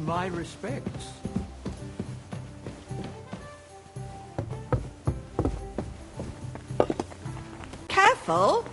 My respects. Careful!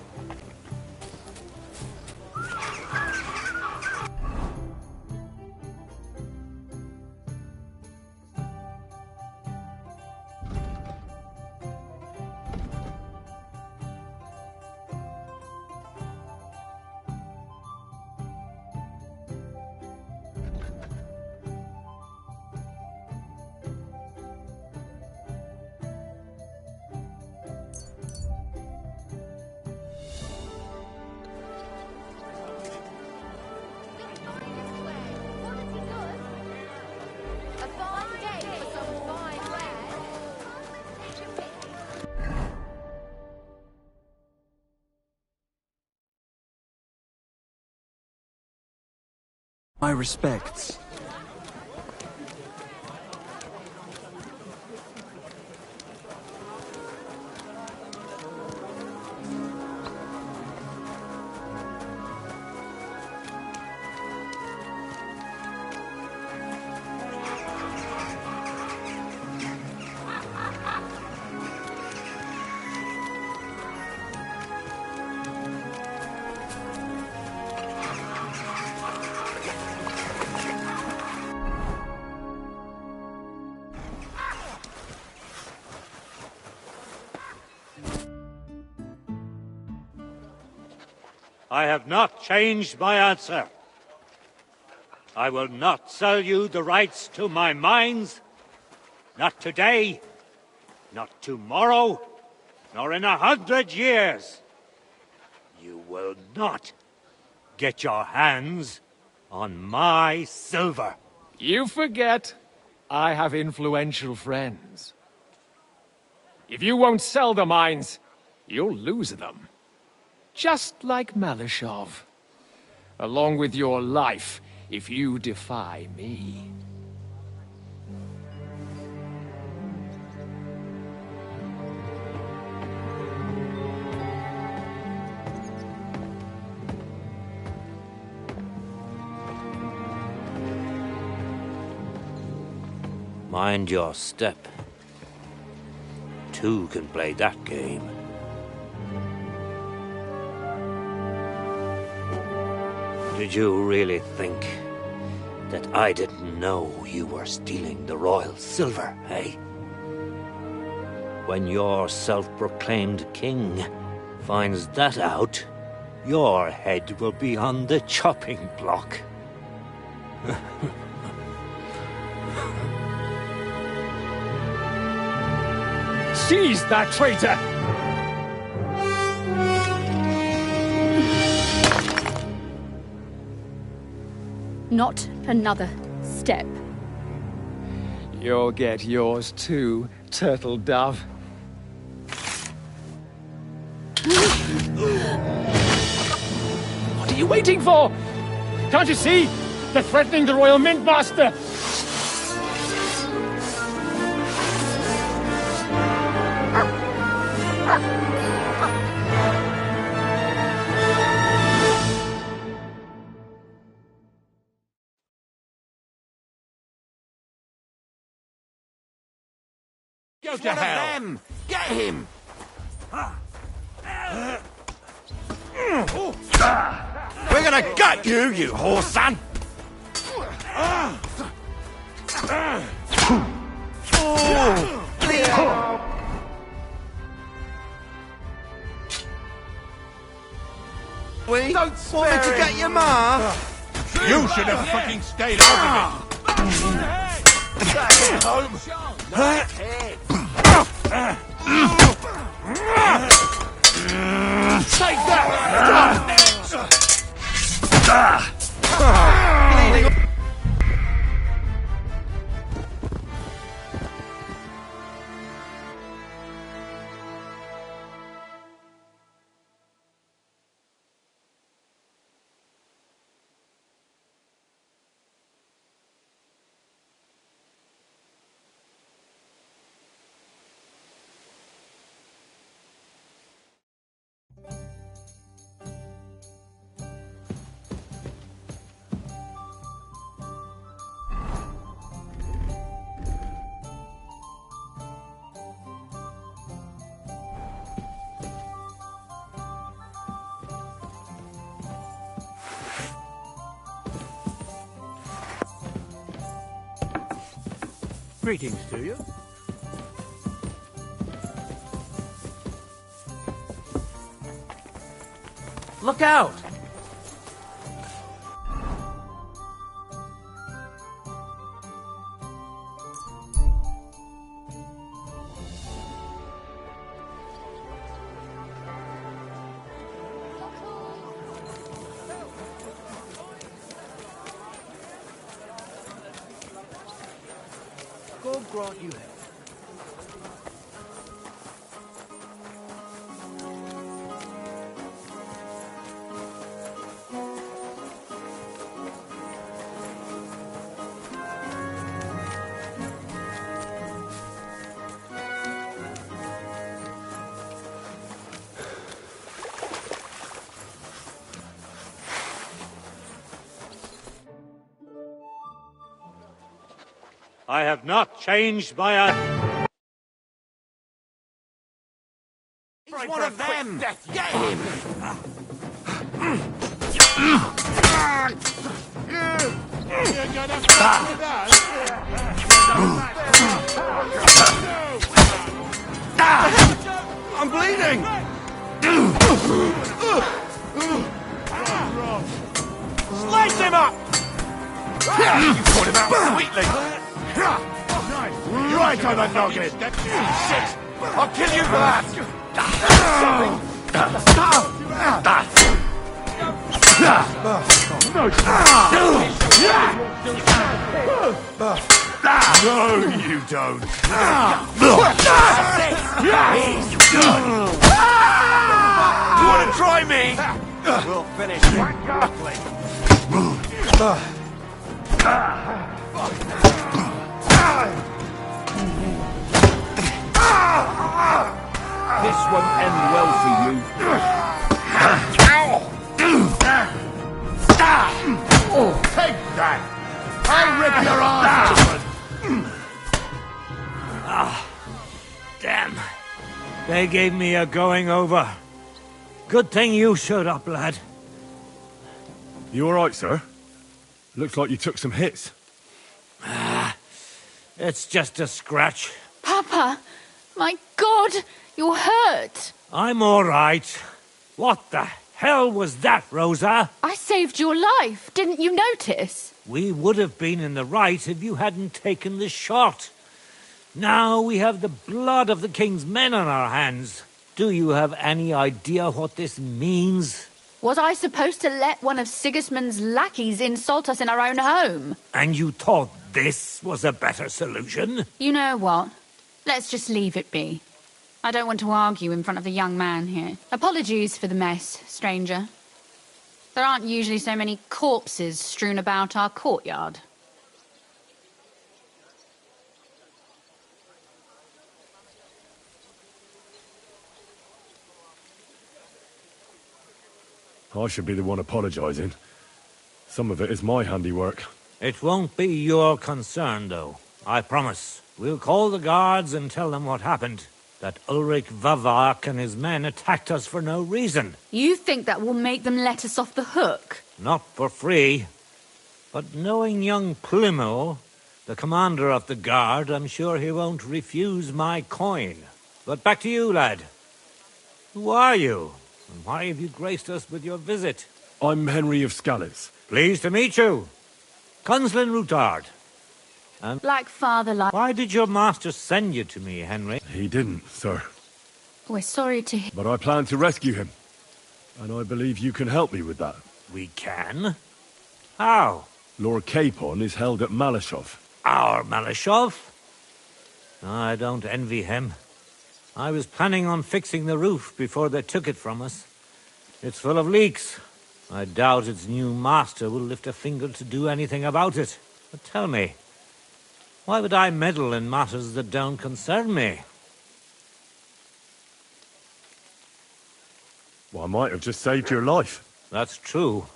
My respects. I have not changed my answer. I will not sell you the rights to my mines. Not today, not tomorrow, nor in 100 years. You will not get your hands on my silver. You forget I have influential friends. If you won't sell the mines, you'll lose them. Just like Malashov. Along with your life, if you defy me. Mind your step. Two can play that game. Did you really think that I didn't know you were stealing the royal silver, eh? When your self-proclaimed king finds that out, your head will be on the chopping block. Seize that traitor! Not another step. You'll get yours too, turtle dove. What are you waiting for? Can't you see? They're threatening the Royal Mint Master! Go to hell! Them. Get him! We're gonna gut you, you whore son! We don't want me to get your ma? You should have fucking stayed out of it! Take that! Greetings to you. Look out! God grant you health. I have not changed my... He's one of them! Get him! You're gonna fuck with us? I'm bleeding! Slice him up! You caught him out sweetly! Right on the noggin! Shit! I'll kill you for that! No, you don't! He's done! You want to try me? We'll finish This won't end well for you. Take that! I'll rip your arse open! Damn. They gave me a going over. Good thing you showed up, lad. You alright, sir? Looks like you took some hits. It's just a scratch. Papa! My God! You're hurt! I'm all right. What the hell was that, Rosa? I saved your life. Didn't you notice? We would have been in the right if you hadn't taken the shot. Now we have the blood of the king's men on our hands. Do you have any idea what this means? Was I supposed to let one of Sigismund's lackeys insult us in our own home? And you thought this was a better solution? You know what? Let's just leave it be. I don't want to argue in front of the young man here. Apologies for the mess, stranger. There aren't usually so many corpses strewn about our courtyard. I should be the one apologising. Some of it is my handiwork. It won't be your concern, though. I promise. We'll call the guards and tell them what happened. That Ulrich Vavak and his men attacked us for no reason. You think that will make them let us off the hook? Not for free. But knowing young Plymouth, the commander of the guard, I'm sure he won't refuse my coin. But back to you, lad. Who are you? And why have you graced us with your visit? I'm Henry of Scalitz. Pleased to meet you. Conslin Routard. And Like father, like... why did your master send you to me, Henry? He didn't, sir. We're sorry to hear... But I plan to rescue him. And I believe you can help me with that. We can? How? Lord Capon is held at Malashov. Our Malashov? I don't envy him. I was planning on fixing the roof before they took it from us. It's full of leaks. I doubt its new master will lift a finger to do anything about it. But tell me, why would I meddle in matters that don't concern me? Well, I might have just saved your life. That's true.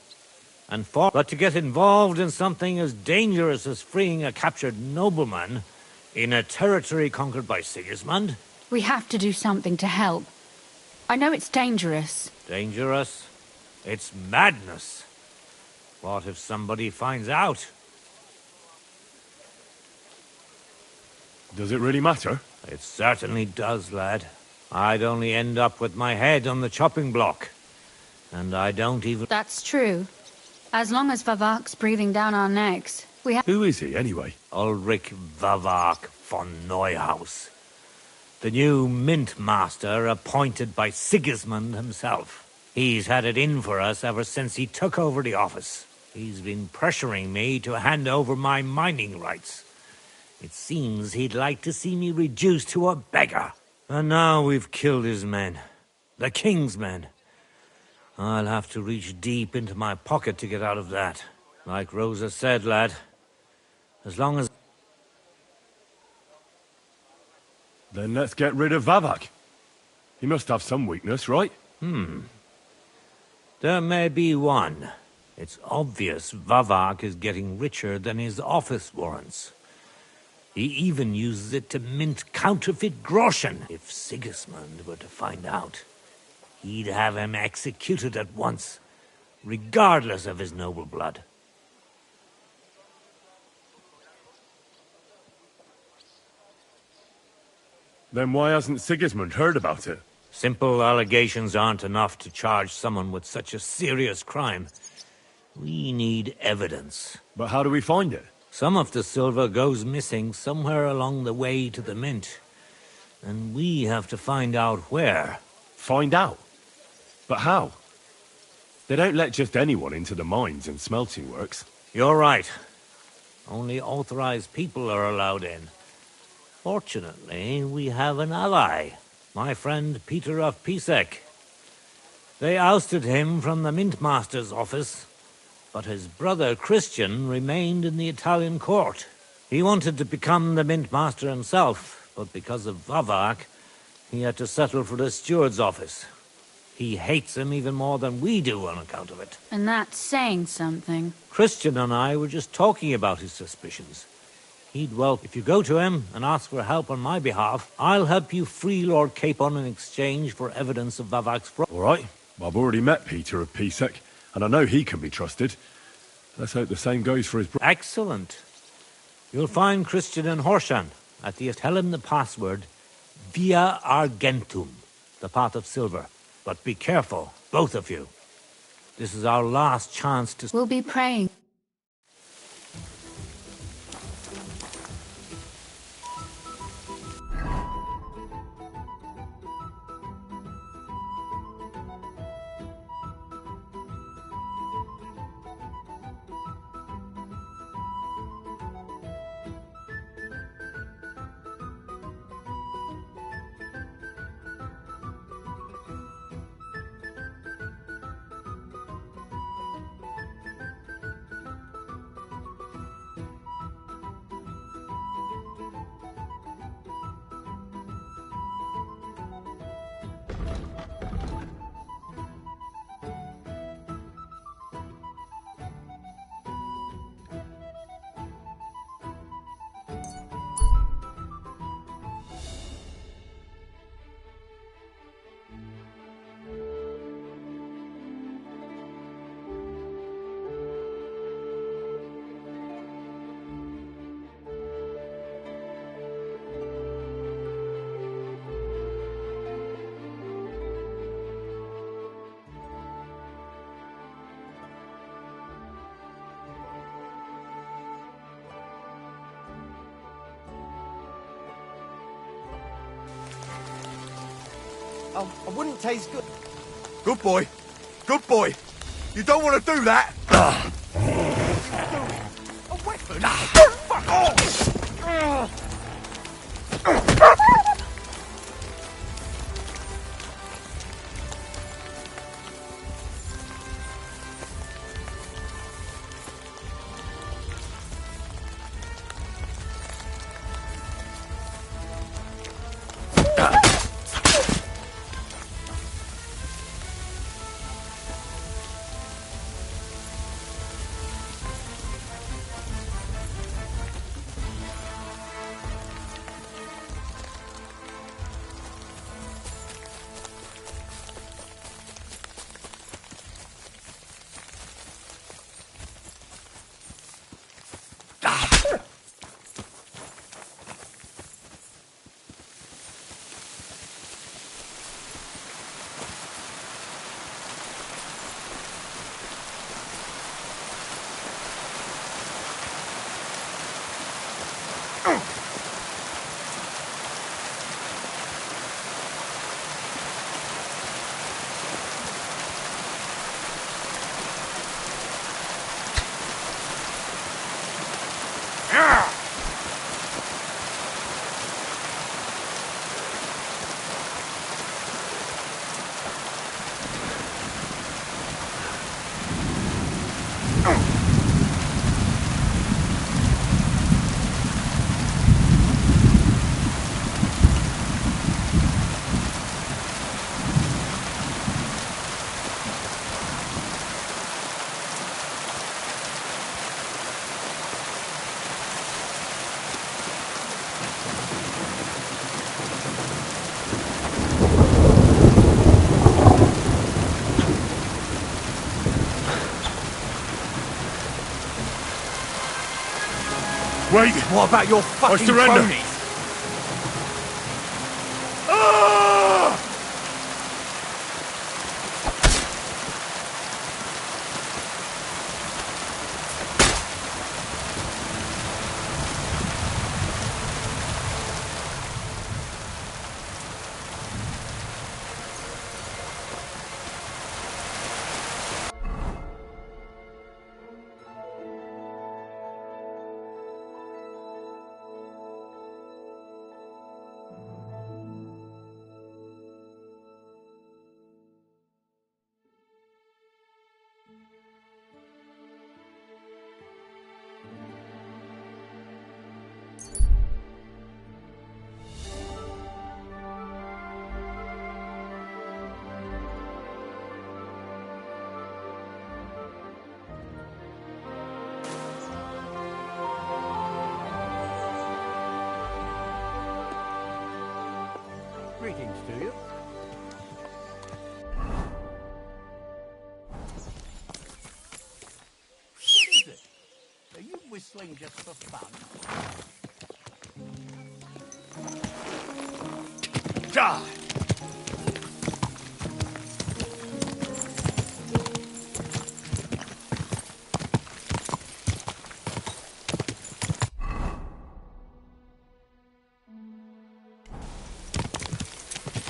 But to get involved in something as dangerous as freeing a captured nobleman in a territory conquered by Sigismund? We have to do something to help. I know it's dangerous. Dangerous? It's madness. What if somebody finds out? Does it really matter? It certainly does, lad. I'd only end up with my head on the chopping block. And I don't even... That's true. As long as Vavak's breathing down our necks, we have... Who is he, anyway? Ulrich Vavak von Neuhaus. The new mint master appointed by Sigismund himself. He's had it in for us ever since he took over the office. He's been pressuring me to hand over my mining rights. It seems he'd like to see me reduced to a beggar. And now we've killed his men. The king's men. I'll have to reach deep into my pocket to get out of that. Like Rosa said, lad. As long as... Then let's get rid of Vavak. He must have some weakness, right? There may be one. It's obvious Vavak is getting richer than his office warrants. He even uses it to mint counterfeit groschen. If Sigismund were to find out, he'd have him executed at once, regardless of his noble blood. Then why hasn't Sigismund heard about it? Simple allegations aren't enough to charge someone with such a serious crime. We need evidence. But how do we find it? Some of the silver goes missing somewhere along the way to the mint. And we have to find out where. Find out? But how? They don't let just anyone into the mines and smelting works. You're right. Only authorized people are allowed in. Fortunately, we have an ally. My friend Peter of Pisek. They ousted him from the Mint Master's office, but his brother Christian remained in the Italian court. He wanted to become the Mint Master himself, but because of Vavak, he had to settle for the steward's office. He hates him even more than we do on account of it. And that's saying something. Christian and I were just talking about his suspicions. He'd welcome. If you go to him and ask for help on my behalf, I'll help you free Lord Capon in exchange for evidence of Vavak's fraud. All right. I've already met Peter of Pisek, and I know he can be trusted. Let's hope the same goes for his brother. Excellent. You'll find Christian in Horshan. Tell him the password, Via Argentum, the path of silver. But be careful, both of you. This is our last chance to... We'll be praying. Oh, I wouldn't taste good. Good boy. Good boy. You don't want to do that. A weapon? Fuck off! Wait! What about your fucking surrender. cronies? Greetings to you. What is it? Are you whistling just for fun? Die!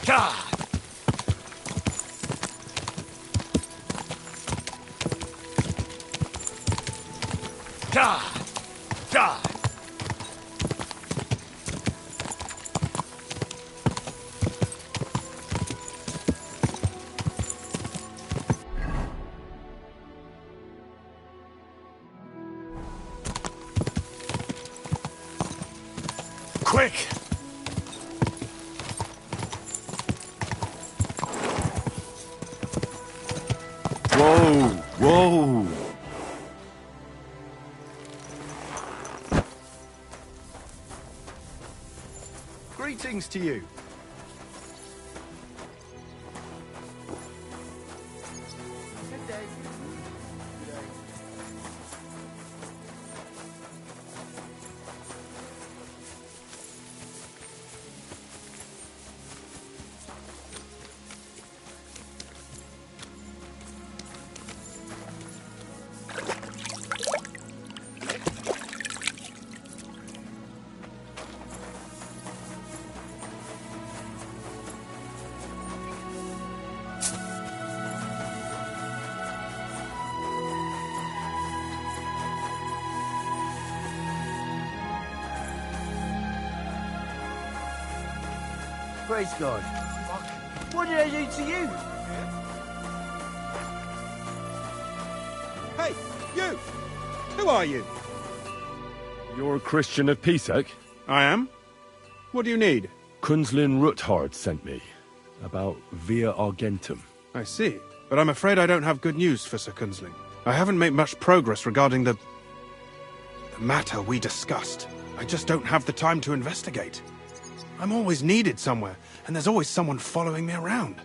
God! God! God! Quick! Whoa! Whoa! Greetings to you. Good day. Praise God. What did I do to you? Hey, you! Who are you? You're a Christian of Pisek? I am. What do you need? Kunzlin Ruthard sent me. About Via Argentum. I see. But I'm afraid I don't have good news for Sir Kunzling. I haven't made much progress regarding the matter we discussed. I just don't have the time to investigate. I'm always needed somewhere, and there's always someone following me around.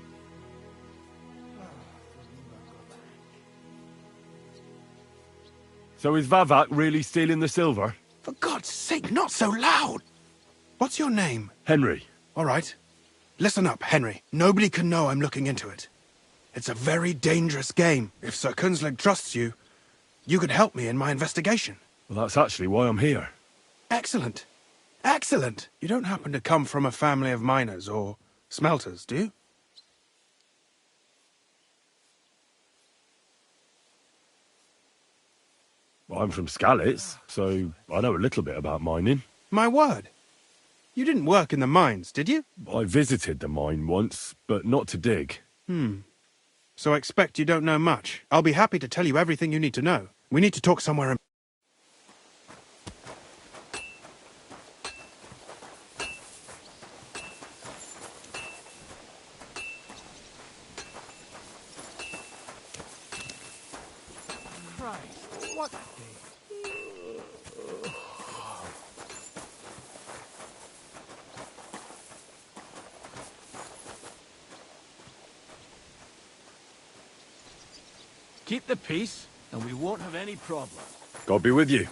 So is Vavak really stealing the silver? For God's sake, not so loud! What's your name? Henry. All right. Listen up, Henry. Nobody can know I'm looking into it. It's a very dangerous game. If Sir Kunzling trusts you, you could help me in my investigation. Well, that's actually why I'm here. Excellent. Excellent. You don't happen to come from a family of miners or smelters, do you? Well, I'm from Skalitz, so I know a little bit about mining. My word. You didn't work in the mines, did you? I visited the mine once, but not to dig. So I expect you don't know much. I'll be happy to tell you everything you need to know. We need to talk somewhere in... What? Keep the peace, and we won't have any problems. God be with you.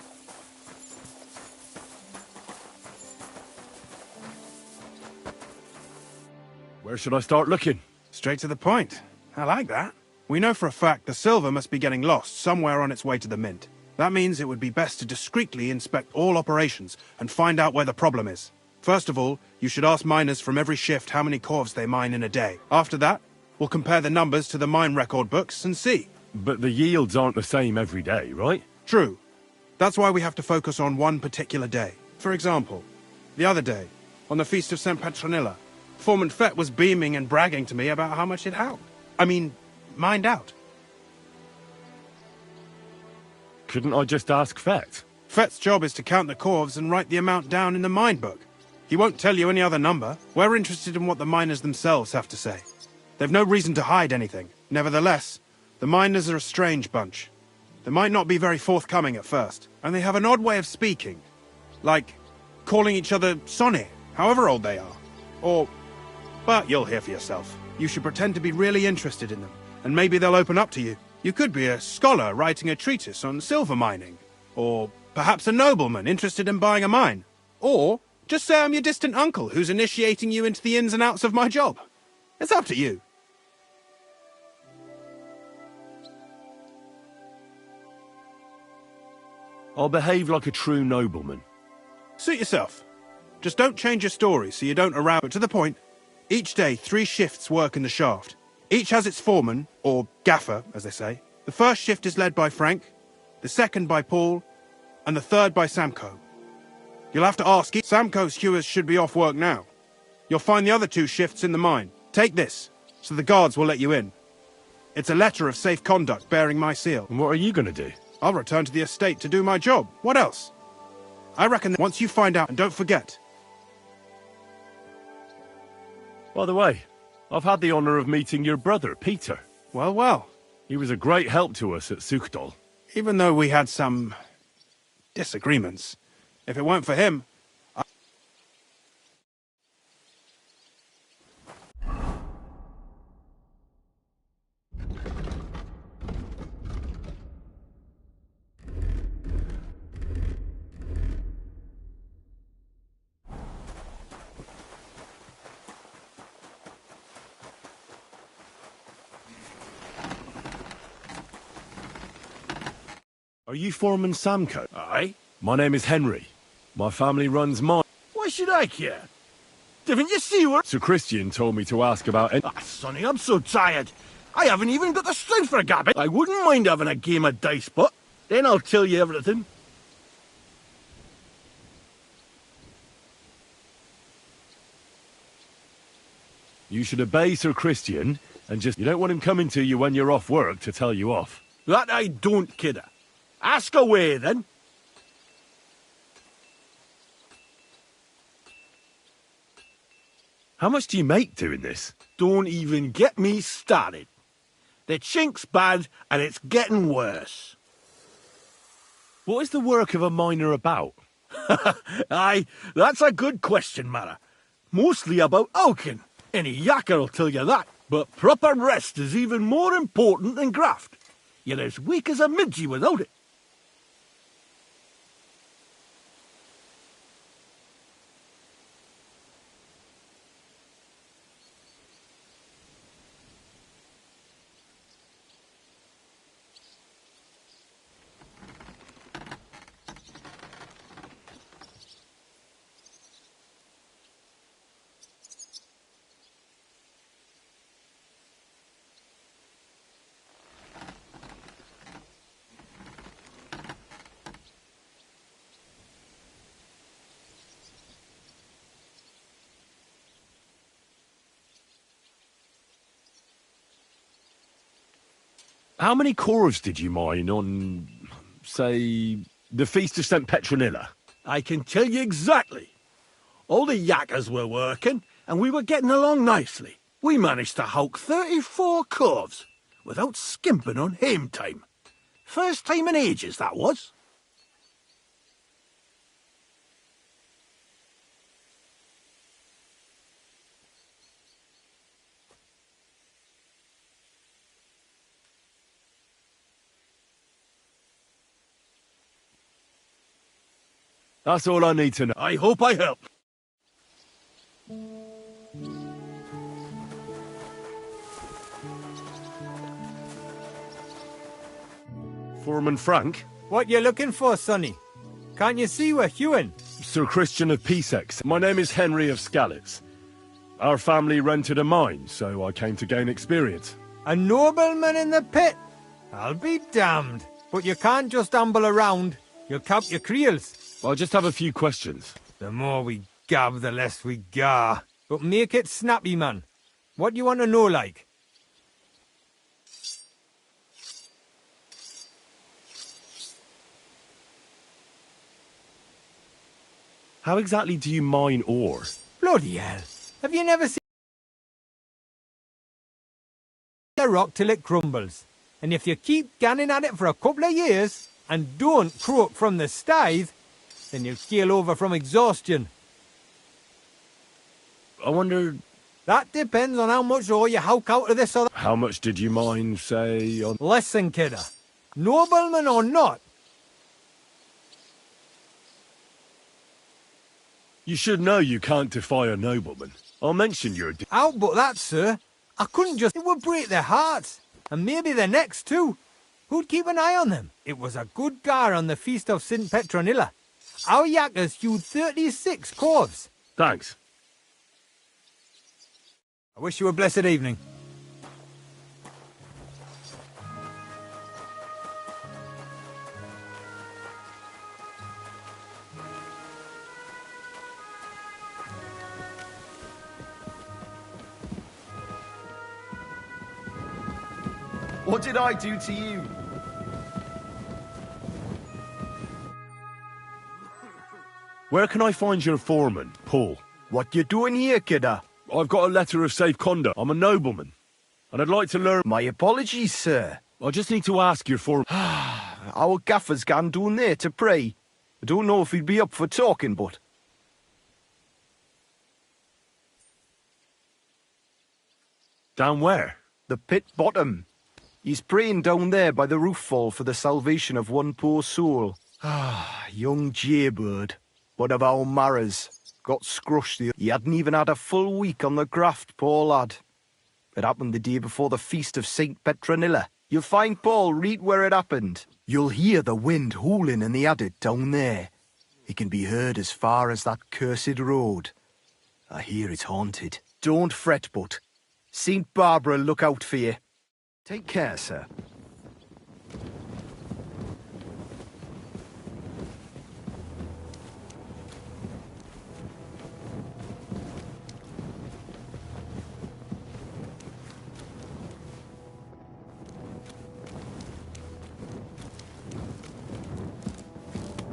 Where should I start looking? Straight to the point. I like that. We know for a fact the silver must be getting lost somewhere on its way to the mint. That means it would be best to discreetly inspect all operations and find out where the problem is. First of all, you should ask miners from every shift how many corves they mine in a day. After that, we'll compare the numbers to the mine record books and see. But the yields aren't the same every day, right? True. That's why we have to focus on one particular day. For example, the other day, on the Feast of St. Petronilla, Foreman Fett was beaming and bragging to me about how much it held. Mined out. Couldn't I just ask Fett? Fett's job is to count the corves and write the amount down in the mine book. He won't tell you any other number. We're interested in what the miners themselves have to say. They've no reason to hide anything. Nevertheless, the miners are a strange bunch. They might not be very forthcoming at first, and they have an odd way of speaking. Like, calling each other Sonny, however old they are. But you'll hear for yourself. You should pretend to be really interested in them, and maybe they'll open up to you. You could be a scholar writing a treatise on silver mining, or perhaps a nobleman interested in buying a mine. Or just say I'm your distant uncle who's initiating you into the ins and outs of my job. It's up to you. I'll behave like a true nobleman. Suit yourself. Just don't change your story so you don't arouse. But to the point, each day 3 shifts work in the shaft. Each has its foreman, or gaffer, as they say. The first shift is led by Frank, the second by Paul, and the third by Samko. You'll have to ask. Samko's hewers should be off work now. You'll find the other 2 shifts in the mine. Take this, so the guards will let you in. It's a letter of safe conduct bearing my seal. And what are you going to do? I'll return to the estate to do my job. What else? I reckon that once you find out, and don't forget. By the way, I've had the honour of meeting your brother, Peter. Well, well. He was a great help to us at Sukdal. Even though we had some disagreements, if it weren't for him, Are you Foreman Samko? Aye? My name is Henry. My family runs mine. Why should I care? Didn't you see what... Sir Christian told me to ask about... Sonny, I'm so tired. I haven't even got the strength for a gabbit. I wouldn't mind having a game of dice, but then I'll tell you everything. You should obey Sir Christian, and just... You don't want him coming to you when you're off work to tell you off. That I don't, kidder. Ask away, then. How much do you make doing this? Don't even get me started. The chink's bad, and it's getting worse. What is the work of a miner about? Aye, that's a good question, Mara. Mostly about oaking. Any yakker'll tell you that. But proper rest is even more important than graft. You're as weak as a midgie without it. How many cores did you mine on say, the Feast of St. Petronilla? I can tell you exactly. All the yakkers were working, and we were getting along nicely. We managed to howk 34 corves, without skimping on hame time. First time in ages, that was. That's all I need to know. I hope I helped. Foreman Frank? What you looking for, sonny? Can't you see we're hewing? Sir Christian of Peacex. My name is Henry of Skalitz. Our family rented a mine, so I came to gain experience. A nobleman in the pit? I'll be damned. But you can't just amble around. You'll count your creels. I just have a few questions. The more we gab, the less we gar. But make it snappy, man. What do you want to know, like? How exactly do you mine ore? Bloody hell. Have you never seen a rock till it crumbles? And if you keep ganning at it for a couple of years, and don't croak from the stithe, then you'll keel over from exhaustion. I wonder... That depends on how much ore you howk out of this or that. How much did you mine, say, on... Listen, kidder. Nobleman or not, You should know you can't defy a nobleman. I'll mention your... out but that, sir. I couldn't just... It would break their hearts. And maybe their necks, too. Who'd keep an eye on them? It was a good gar on the Feast of St. Petronilla. Our yakkers hewed 36 corves. Thanks. I wish you a blessed evening. What did I do to you? Where can I find your foreman, Paul? What you doing here, kidder? I've got a letter of safe conduct. I'm a nobleman, and I'd like to learn... My apologies, sir. I just need to ask your foreman... Our gaffer's gone down there to pray. I don't know if he'd be up for talking, but... Down where? The pit bottom. He's praying down there by the roof fall for the salvation of one poor soul. Ah, young jaybird, one of our marras, got scrushed. He hadn't even had a full week on the graft, poor lad. It happened the day before the Feast of St. Petronilla. You'll find Paul read where it happened. You'll hear the wind howling in the adit down there. It can be heard as far as that cursed road. I hear it's haunted. Don't fret, but St. Barbara look out for you. Take care, sir.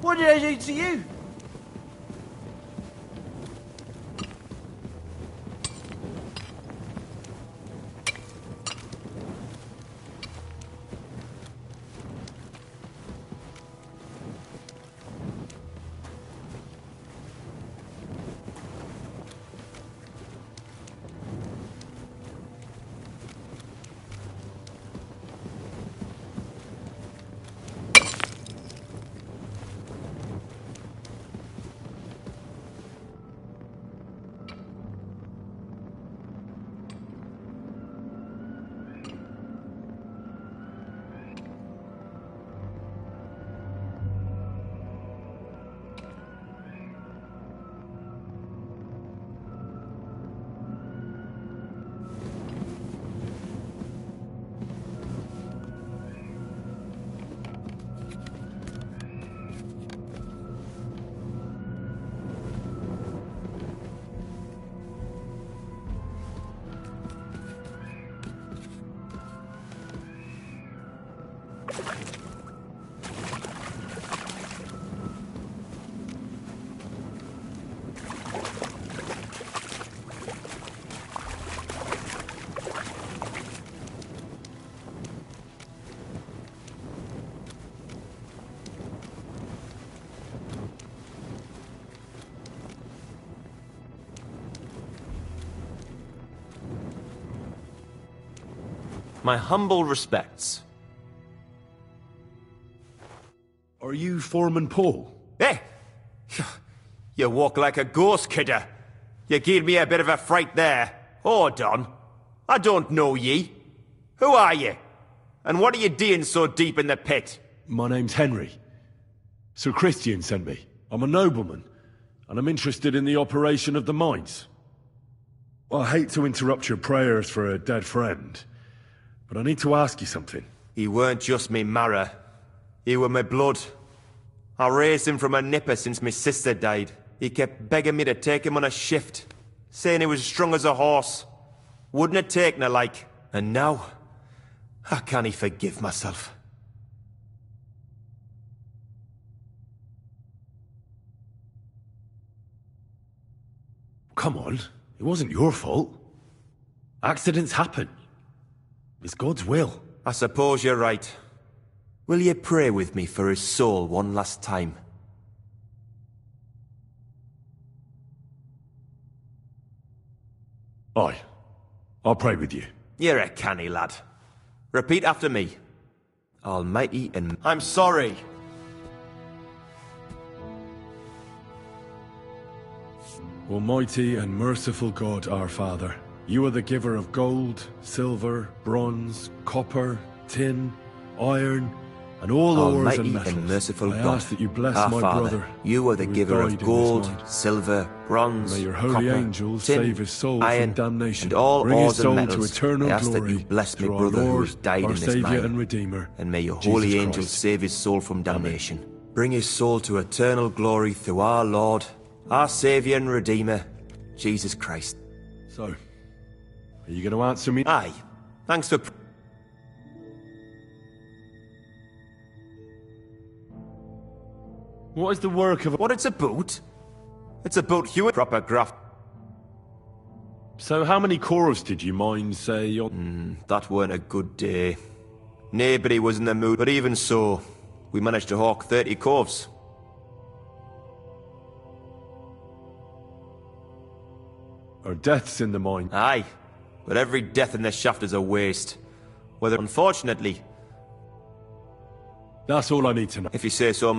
What did I do to you? My humble respects. Are you Foreman Paul? Hey! You walk like a ghost, kidder. You gave me a bit of a fright there. Hold on. I don't know ye. Who are ye? And what are you doing so deep in the pit? My name's Henry. Sir Christian sent me. I'm a nobleman, and I'm interested in the operation of the mines. I hate to interrupt your prayers for a dead friend, but I need to ask you something. He weren't just me marrow. He were my blood. I raised him from a nipper since my sister died. He kept begging me to take him on a shift, saying he was strong as a horse. Wouldn't have taken her like. And now, I can't forgive myself. Come on, it wasn't your fault. Accidents happen. It's God's will. I suppose you're right. Will you pray with me for his soul one last time? Aye. I'll pray with you. You're a canny lad. Repeat after me. Almighty and... I'm sorry. Almighty and merciful God, our Father, you are the giver of gold, silver, bronze, copper, tin, iron, and all ores Almighty and metals. and merciful I God, ask that you bless our my Father, brother. you are the who giver died of in this gold, mine. silver, bronze, May your holy copper, angels tin, save his soul iron, from damnation. and all Bring his ores and soul metals. to eternal I ask glory. that you bless me through our brother who Lord, has died our in this Saviour mine. and Redeemer, And may your Jesus holy Christ. angels save his soul from damnation. Bring his soul to eternal glory through our Lord, our Saviour and Redeemer, Jesus Christ. So, are you going to answer me? Aye. Thanks for... What is the work of... What it's about? It's about Hewitt proper graft. So how many cores did you mine, say, on... That weren't a good day. Nobody was in the mood, but even so, we managed to hawk 30 coves. Are deaths in the mine? Aye, but every death in the shaft is a waste. Whether, unfortunately, That's all I need to know. if you say so,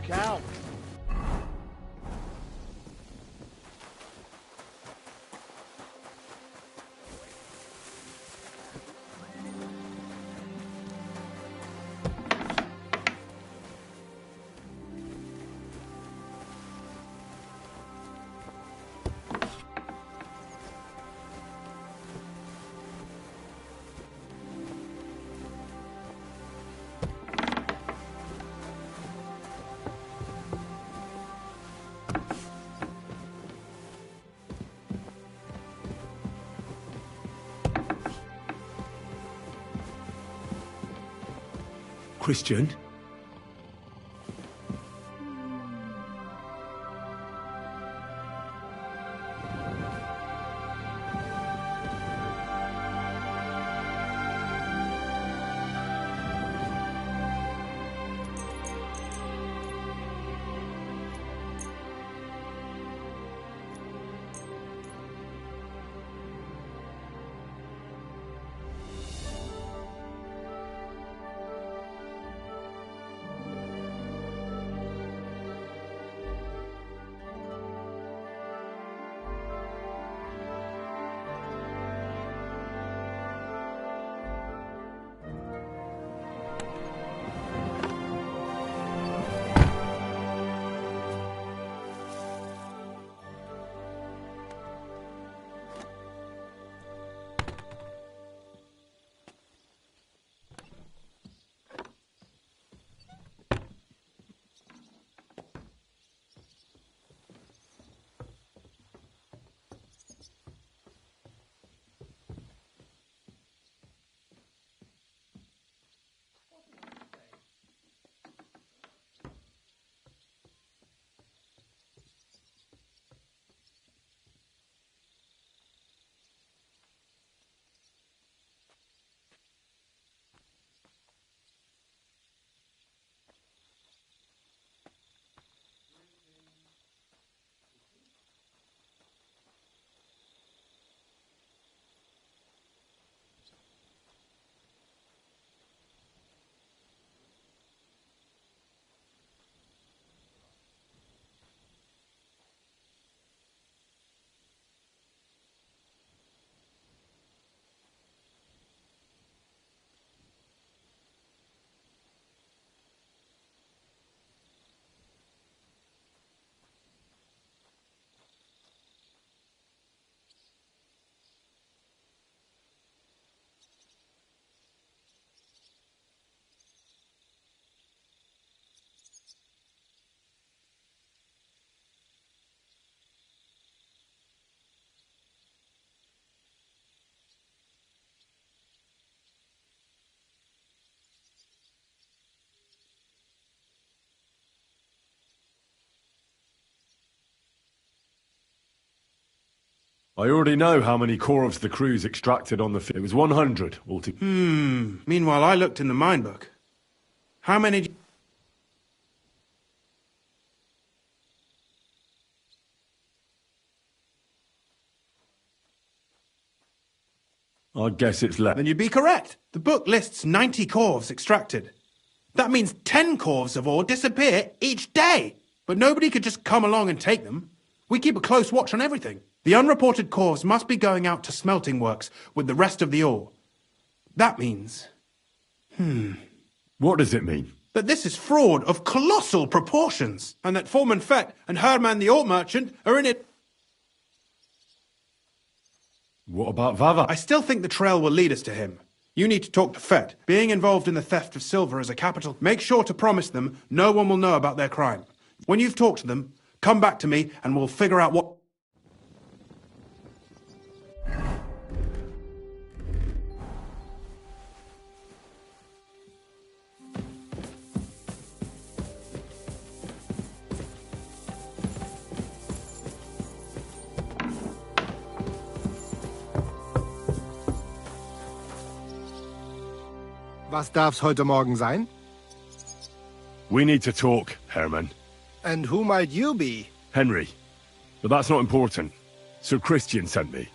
Look out! Christian? I already know how many corvs the crew's extracted on the... It was 100 altogether. Meanwhile, I looked in the mine book. How many... I guess it's less. Then you'd be correct. The book lists 90 corvs extracted. That means 10 corvs of ore disappear each day. But nobody could just come along and take them. We keep a close watch on everything. The unreported corvs must be going out to smelting works with the rest of the ore. That means... What does it mean? That this is fraud of colossal proportions, and that Foreman Fett and Herman the ore merchant are in it. What about Vava? I still think the trail will lead us to him. You need to talk to Fett. Being involved in the theft of silver is a capital. Make sure to promise them no one will know about their crime. When you've talked to them, come back to me and we'll figure out what... Was darf's heute Morgen sein? We need to talk, Herman. And who might you be? Henry. But that's not important. Sir Christian sent me.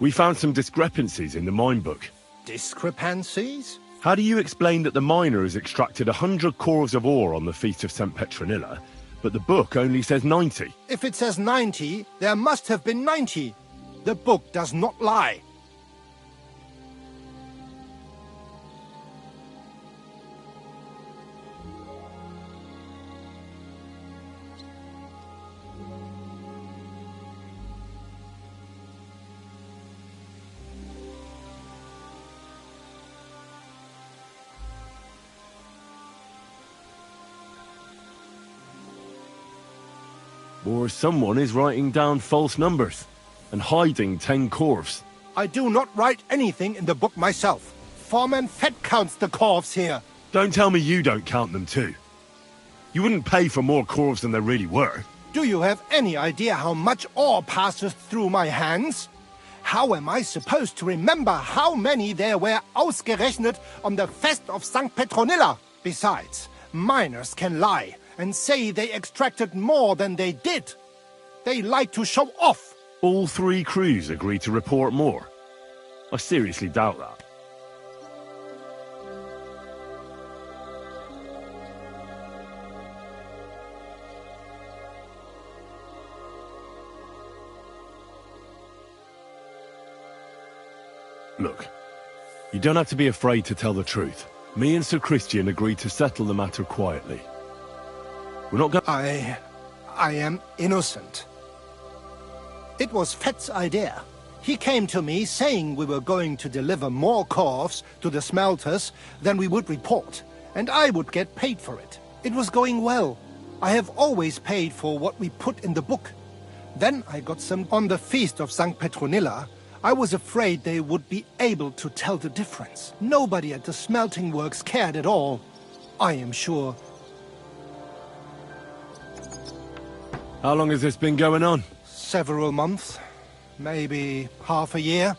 We found some discrepancies in the mine book. Discrepancies? How do you explain that the miners extracted 100 cores of ore on the Feast of St. Petronilla, but the book only says 90? If it says 90, there must have been 90. The book does not lie. Or someone is writing down false numbers and hiding 10 corves. I do not write anything in the book myself. Foreman Fett counts the corves here. Don't tell me you don't count them too. You wouldn't pay for more corves than there really were. Do you have any idea how much ore passes through my hands? How am I supposed to remember how many there were ausgerechnet on the Fest of St. Petronilla? Besides, miners can lie and say they extracted more than they did. They like to show off. All 3 crews agreed to report more. I seriously doubt that. Look, you don't have to be afraid to tell the truth. Me and Sir Christian agreed to settle the matter quietly. We're not going... I am innocent. It was Fett's idea. He came to me saying we were going to deliver more corves to the smelters than we would report, and I would get paid for it. It was going well. I have always paid for what we put in the book. Then I got some on the Feast of St. Petronilla. I was afraid they would be able to tell the difference. Nobody at the smelting works cared at all. I am sure. How long has this been going on? Several months. Maybe half a year.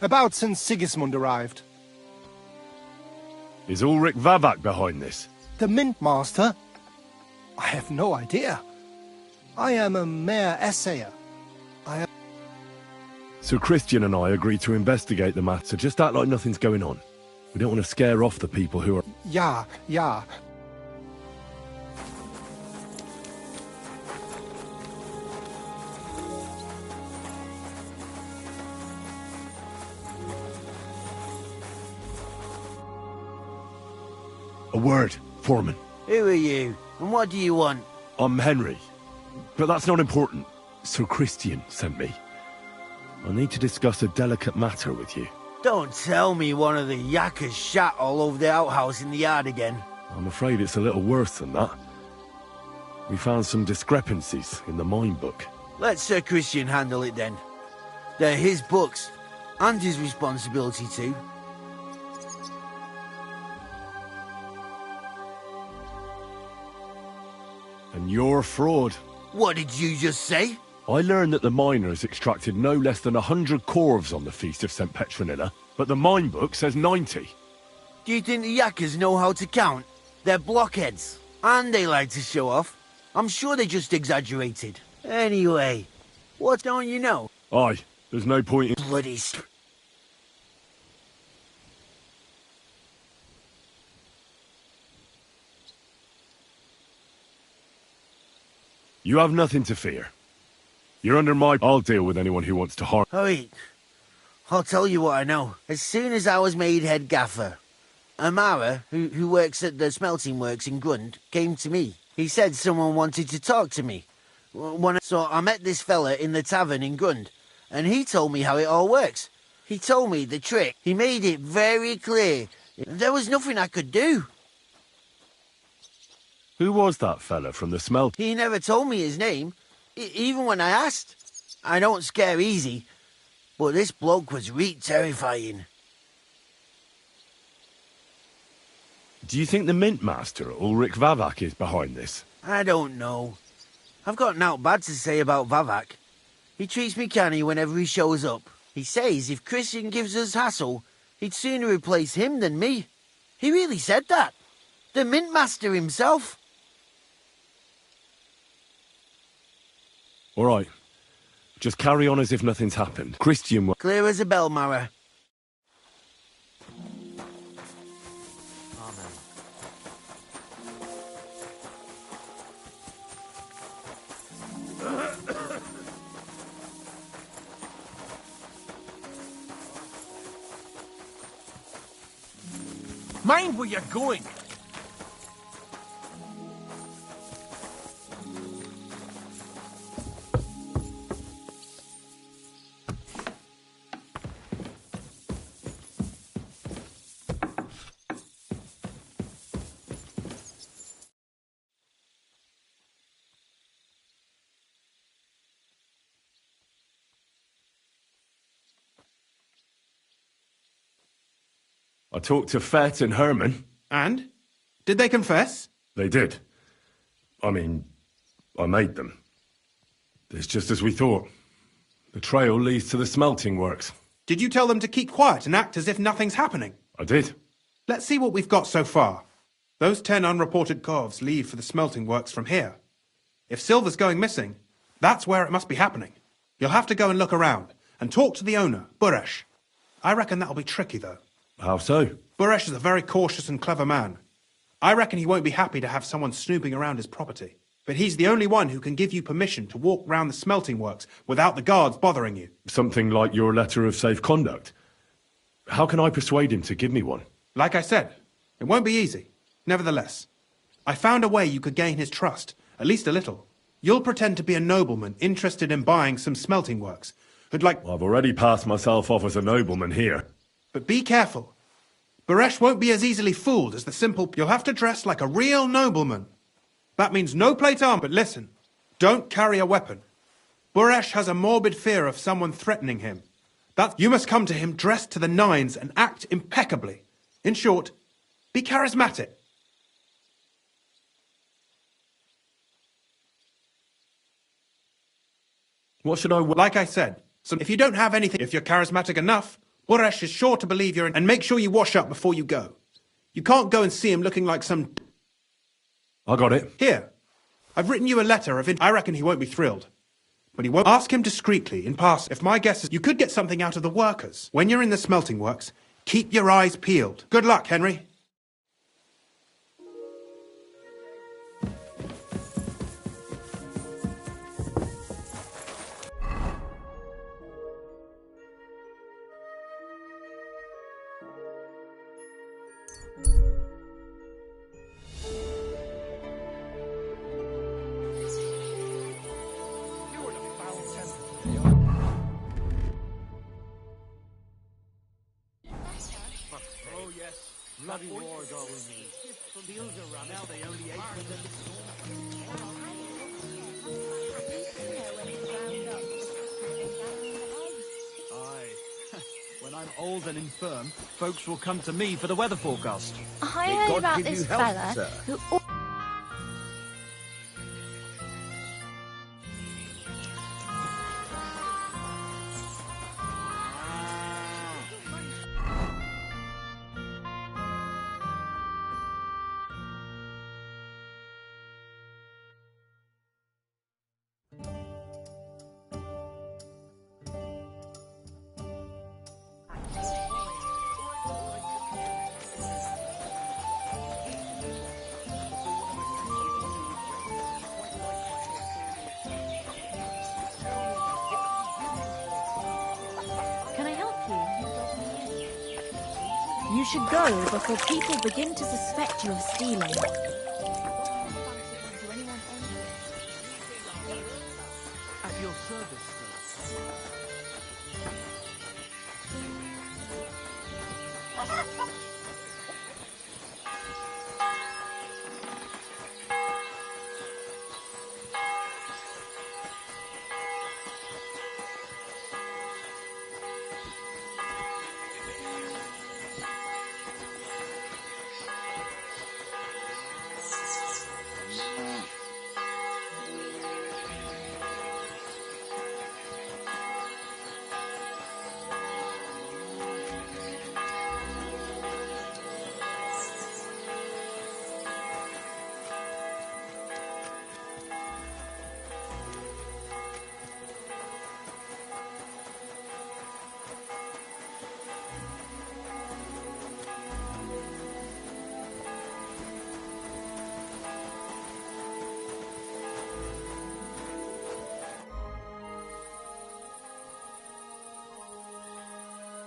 About since Sigismund arrived. Is Ulrich Vavak behind this? The Mint Master? I have no idea. I am a mere assayer. Sir Christian and I agreed to investigate the matter, so just act like nothing's going on. We don't want to scare off the people who are... Yeah. A word, Foreman. Who are you, and what do you want? I'm Henry, but that's not important. Sir Christian sent me. I need to discuss a delicate matter with you. Don't tell me one of the yakkers shat all over the outhouse in the yard again. I'm afraid it's a little worse than that. We found some discrepancies in the mine book. Let Sir Christian handle it then. They're his books, and his responsibility too. And you're a fraud. What did you just say? I learned that the miners extracted no less than 100 corves on the Feast of St. Petronilla, but the mine book says 90. Do you think the yakkers know how to count? They're blockheads, and they like to show off. I'm sure they just exaggerated. Anyway, what don't you know? Aye, there's no point in... Bloody... You have nothing to fear. You're under my... I'll deal with anyone who wants to harm... Oh, wait. I'll tell you what I know. As soon as I was made head gaffer, Amara, who works at the smelting works in Grund, came to me. He said someone wanted to talk to me. So I met this fella in the tavern in Grund, and he told me how it all works. He told me the trick. He made it very clear. There was nothing I could do. Who was that fella from the smelt? He never told me his name, even when I asked. I don't scare easy, but this bloke was reet terrifying. Do you think the Mint Master, Ulrich Vavak, is behind this? I don't know. I've got naught bad to say about Vavak. He treats me canny whenever he shows up. He says if Christian gives us hassle, he'd sooner replace him than me. He really said that. The Mint Master himself. All right. Just carry on as if nothing's happened. Christian will... Clear as a bell, Mara. Mind where you're going. I talked to Fett and Herman. And? Did they confess? They did. I mean, I made them. It's just as we thought. The trail leads to the smelting works. Did you tell them to keep quiet and act as if nothing's happening? I did. Let's see what we've got so far. Those 10 unreported corves leave for the smelting works from here. If silver's going missing, that's where it must be happening. You'll have to go and look around and talk to the owner, Buresh. I reckon that'll be tricky, though. How so? Buresh is a very cautious and clever man. I reckon he won't be happy to have someone snooping around his property. But he's the only one who can give you permission to walk round the smelting works without the guards bothering you. Something like your letter of safe conduct. How can I persuade him to give me one? Like I said, it won't be easy. Nevertheless, I found a way you could gain his trust, at least a little. You'll pretend to be a nobleman interested in buying some smelting works, who'd like... I've already passed myself off as a nobleman here. But be careful. Buresh won't be as easily fooled as the simple... You'll have to dress like a real nobleman. That means no plate armor, but listen, don't carry a weapon. Buresh has a morbid fear of someone threatening him. You must come to him dressed to the nines and act impeccably. In short, be charismatic. What should I... Like I said, so if you don't have anything, if you're charismatic enough, Buresh is sure to believe you're in... And make sure you wash up before you go. You can't go and see him looking like some... I got it. Here, I've written you a letter of... I reckon he won't be thrilled. But he won't... Ask him discreetly, in passing. If my guess is you could get something out of the workers. When you're in the smelting works, keep your eyes peeled. Good luck, Henry. Bloody wars all we need. From the Ulzara, now they only ate when Aye. When I'm old and infirm, folks will come to me for the weather forecast. I May heard God about give this you health, fella sir. who... Can I help you? You should go before people begin to suspect you of stealing. At your service, sir.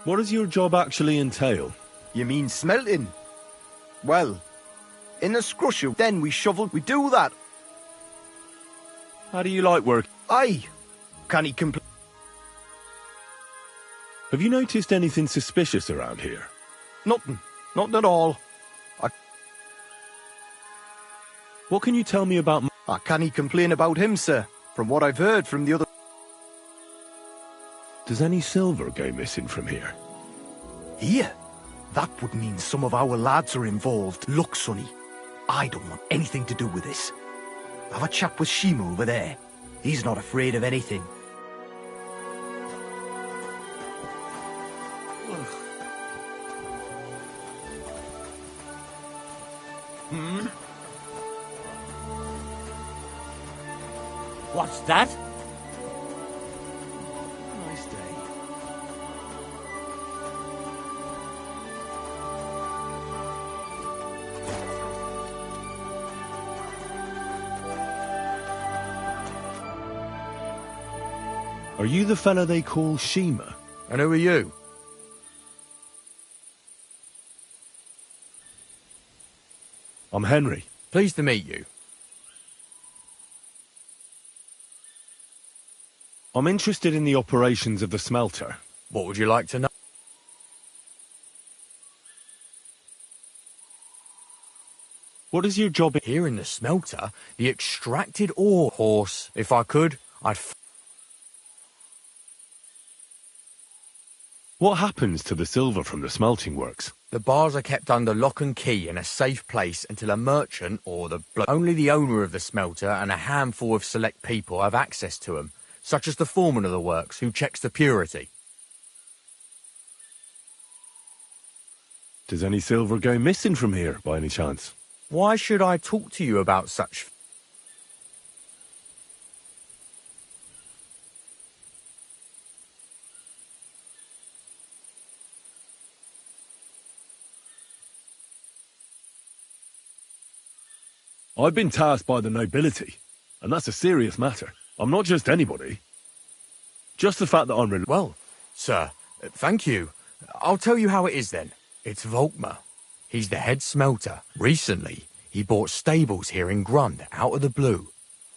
What does your job actually entail? You mean smelting? Well, in the scrusher, then we shovel. We do that. How do you like work? Aye. Can he complain? Have you noticed anything suspicious around here? Nothing. Nothing at all. What can you tell me about... Can he complain about him, sir? From what I've heard from the other... Does any silver go missing from here? Here? That would mean some of our lads are involved. Look, Sonny, I don't want anything to do with this. Have a chat with Shima over there. He's not afraid of anything. What's that? Nice day. Are you the fella they call Shima? And who are you? I'm Henry. Pleased to meet you. I'm interested in the operations of the smelter. What would you like to know? What is your job here in the smelter? The extracted ore horse. If I could, I'd... What happens to the silver from the smelting works? The bars are kept under lock and key in a safe place until a merchant or only the owner of the smelter and a handful of select people have access to them, such as the foreman of the works, who checks the purity. Does any silver go missing from here, by any chance? Why should I talk to you about such... I've been tasked by the nobility, and that's a serious matter. I'm not just anybody. Just the fact that I'm... Well, sir, thank you. I'll tell you how it is then. It's Volkmar. He's the head smelter. Recently, he bought stables here in Grund, out of the blue.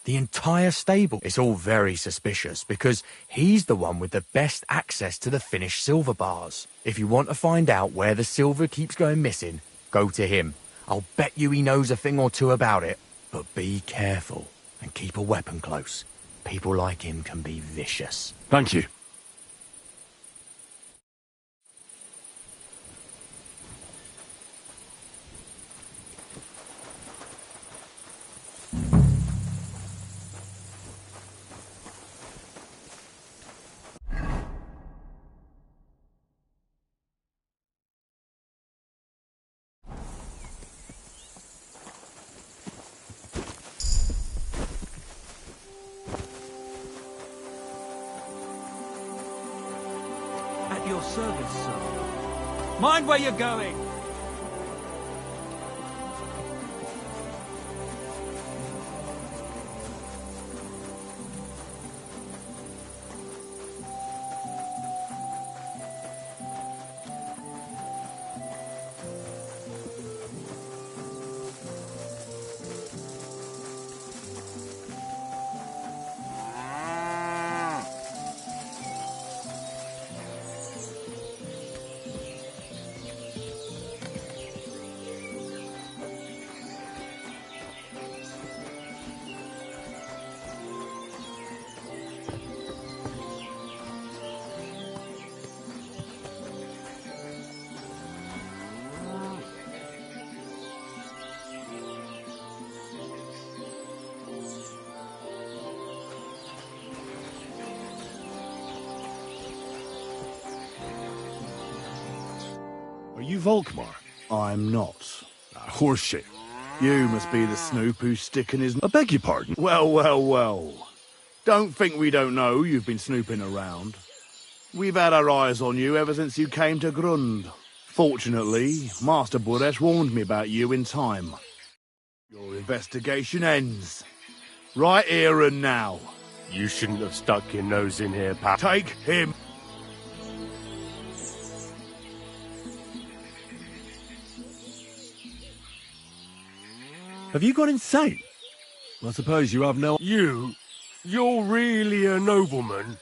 The entire stable. It's all very suspicious, because he's the one with the best access to the finished silver bars. If you want to find out where the silver keeps going missing, go to him. I'll bet you he knows a thing or two about it. But be careful, and keep a weapon close. People like him can be vicious. Thank you. At your service, sir. Mind where you're going! Are you Volkmar? I'm not. Horseshit. You must be the snoop who's sticking his... I beg your pardon? Well, well, well. Don't think we don't know you've been snooping around. We've had our eyes on you ever since you came to Grund. Fortunately, Master Buresh warned me about you in time. Your investigation ends. Right here and now. You shouldn't have stuck your nose in here, pal. Take him! Have you gone insane? I suppose you have no... You're really a nobleman?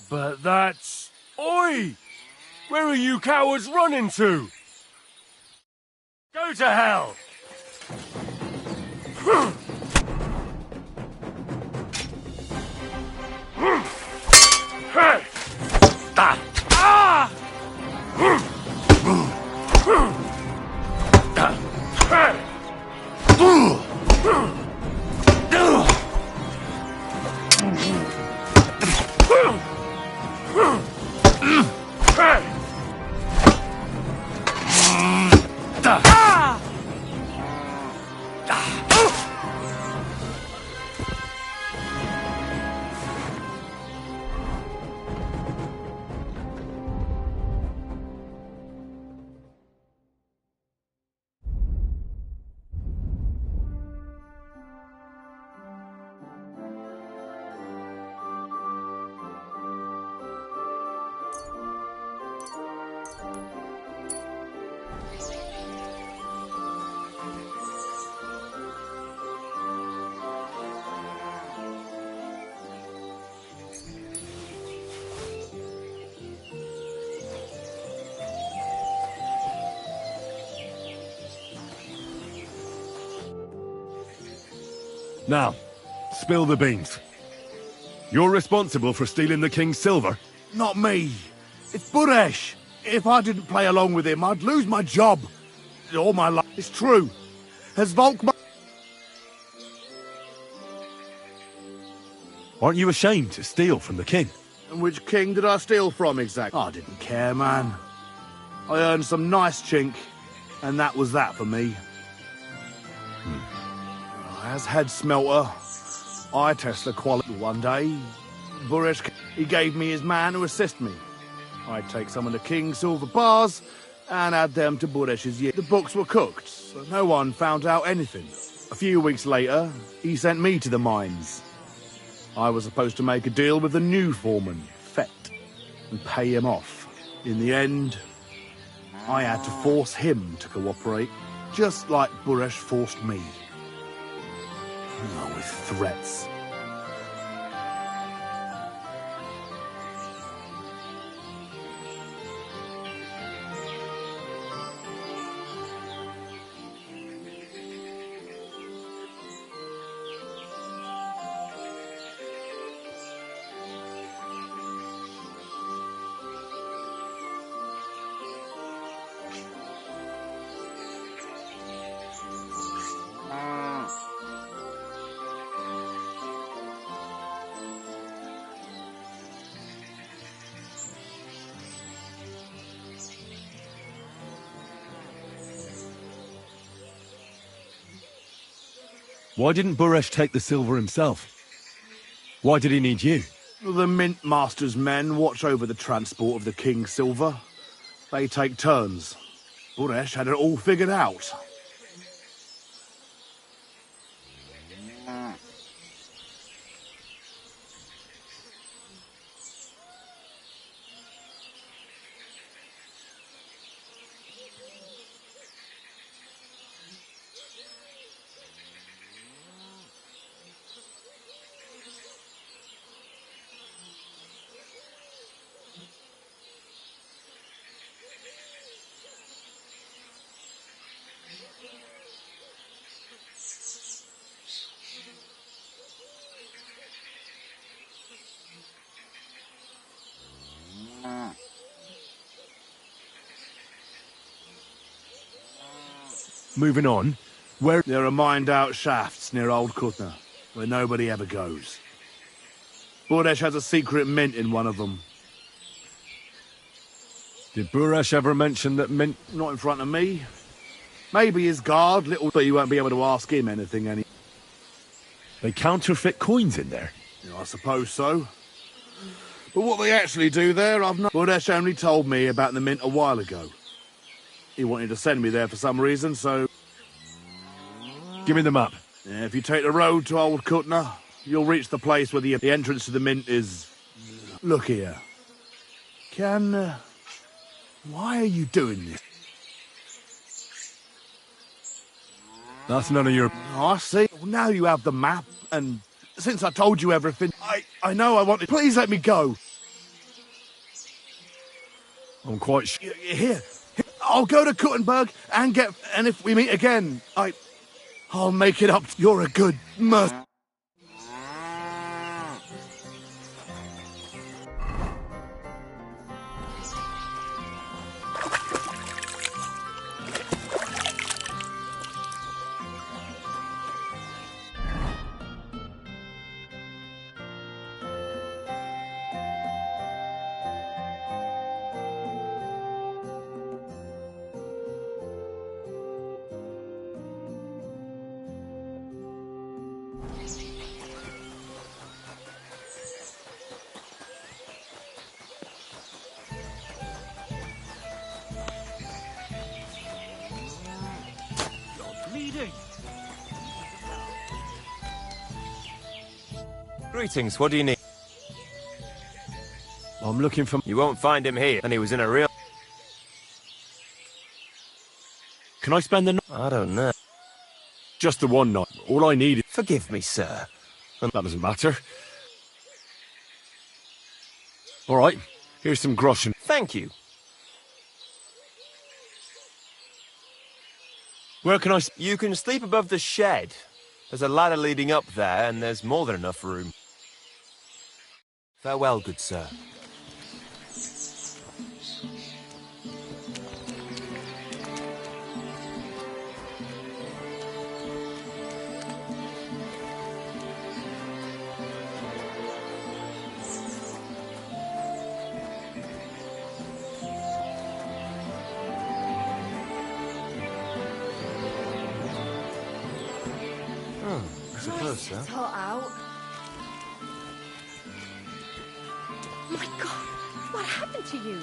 But that's... Oi! Where are you cowards running to? Go to hell! Now, spill the beans. You're responsible for stealing the king's silver? Not me. It's Buresh. If I didn't play along with him, I'd lose my job. All my life. It's true. Has Volkmar... Aren't you ashamed to steal from the king? And which king did I steal from exactly? I didn't care, man. I earned some nice chink, and that was that for me. As head smelter, I test the quality one day. Buresh, he gave me his man to assist me. I'd take some of the king's silver bars and add them to Buresh's year. The books were cooked, so no one found out anything. A few weeks later, he sent me to the mines. I was supposed to make a deal with the new foreman, Fett, and pay him off. In the end, I had to force him to cooperate, just like Buresh forced me. With threats. Why didn't Buresh take the silver himself? Why did he need you? The Mint Master's men watch over the transport of the king's silver. They take turns. Buresh had it all figured out. Moving on, where... There are mined-out shafts near Old Kutna, where nobody ever goes. Buresh has a secret mint in one of them. Did Buresh ever mention that mint... Not in front of me. Maybe his guard, little, but you won't be able to ask him anything any... They counterfeit coins in there? Yeah, I suppose so. But what they actually do there, I've not... Buresh only told me about the mint a while ago. He wanted to send me there for some reason, so... Give me the map. Yeah, if you take the road to Old Kutna, you'll reach the place where the entrance to the mint is... Look here. Why are you doing this? That's none of your... Oh, I see. Well, now you have the map, and since I told you everything, I know I wanted... Please let me go. I'm quite sure... Here. I'll go to Kuttenberg and get... And if we meet again, I'll make it up. You're a good merc... Greetings, what do you need? I'm looking for... You won't find him here, and he was in a real... Can I spend the night? I don't know. Just the one night. All I need is... Forgive me, sir. That doesn't matter. All right, here's some groschen. Thank you. Where can I... You can sleep above the shed. There's a ladder leading up there, and there's more than enough room. Farewell, good sir. I suppose so. It's hot out. My God, what happened to you?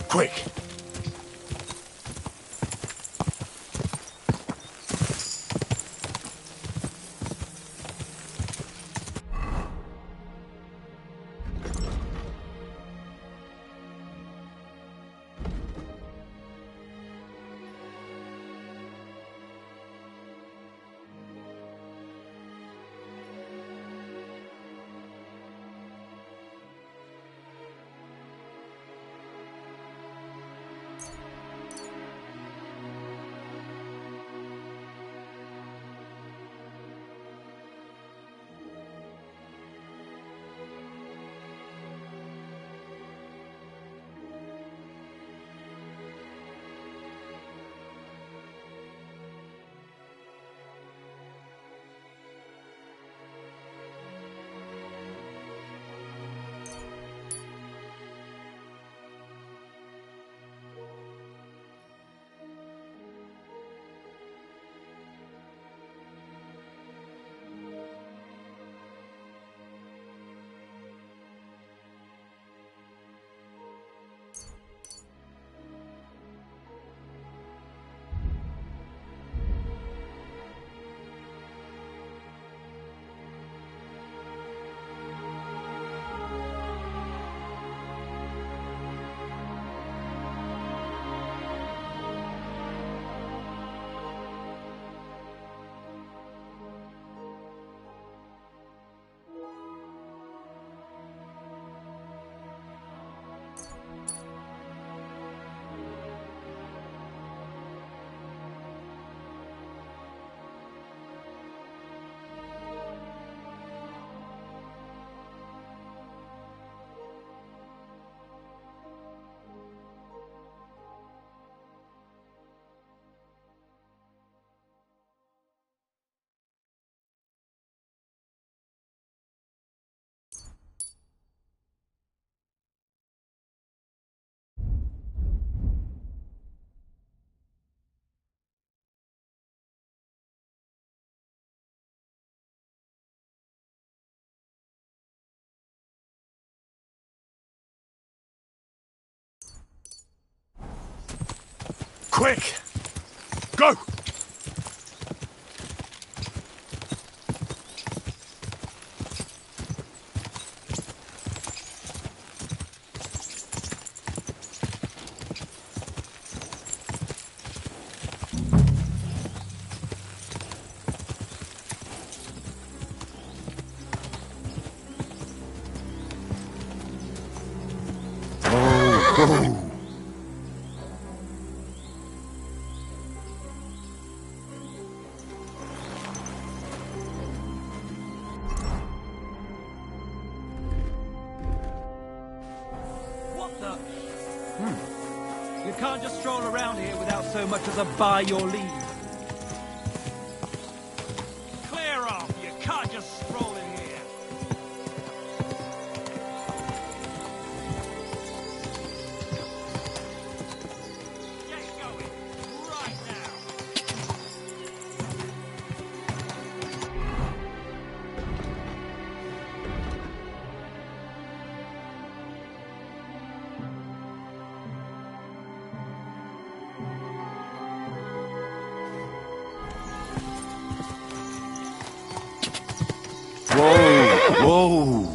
Quick! Quick! Go! What the? You can't just stroll around here without so much as a by your leave. Clear off! You can't just stroll in here. Get going! Right now! Whoa!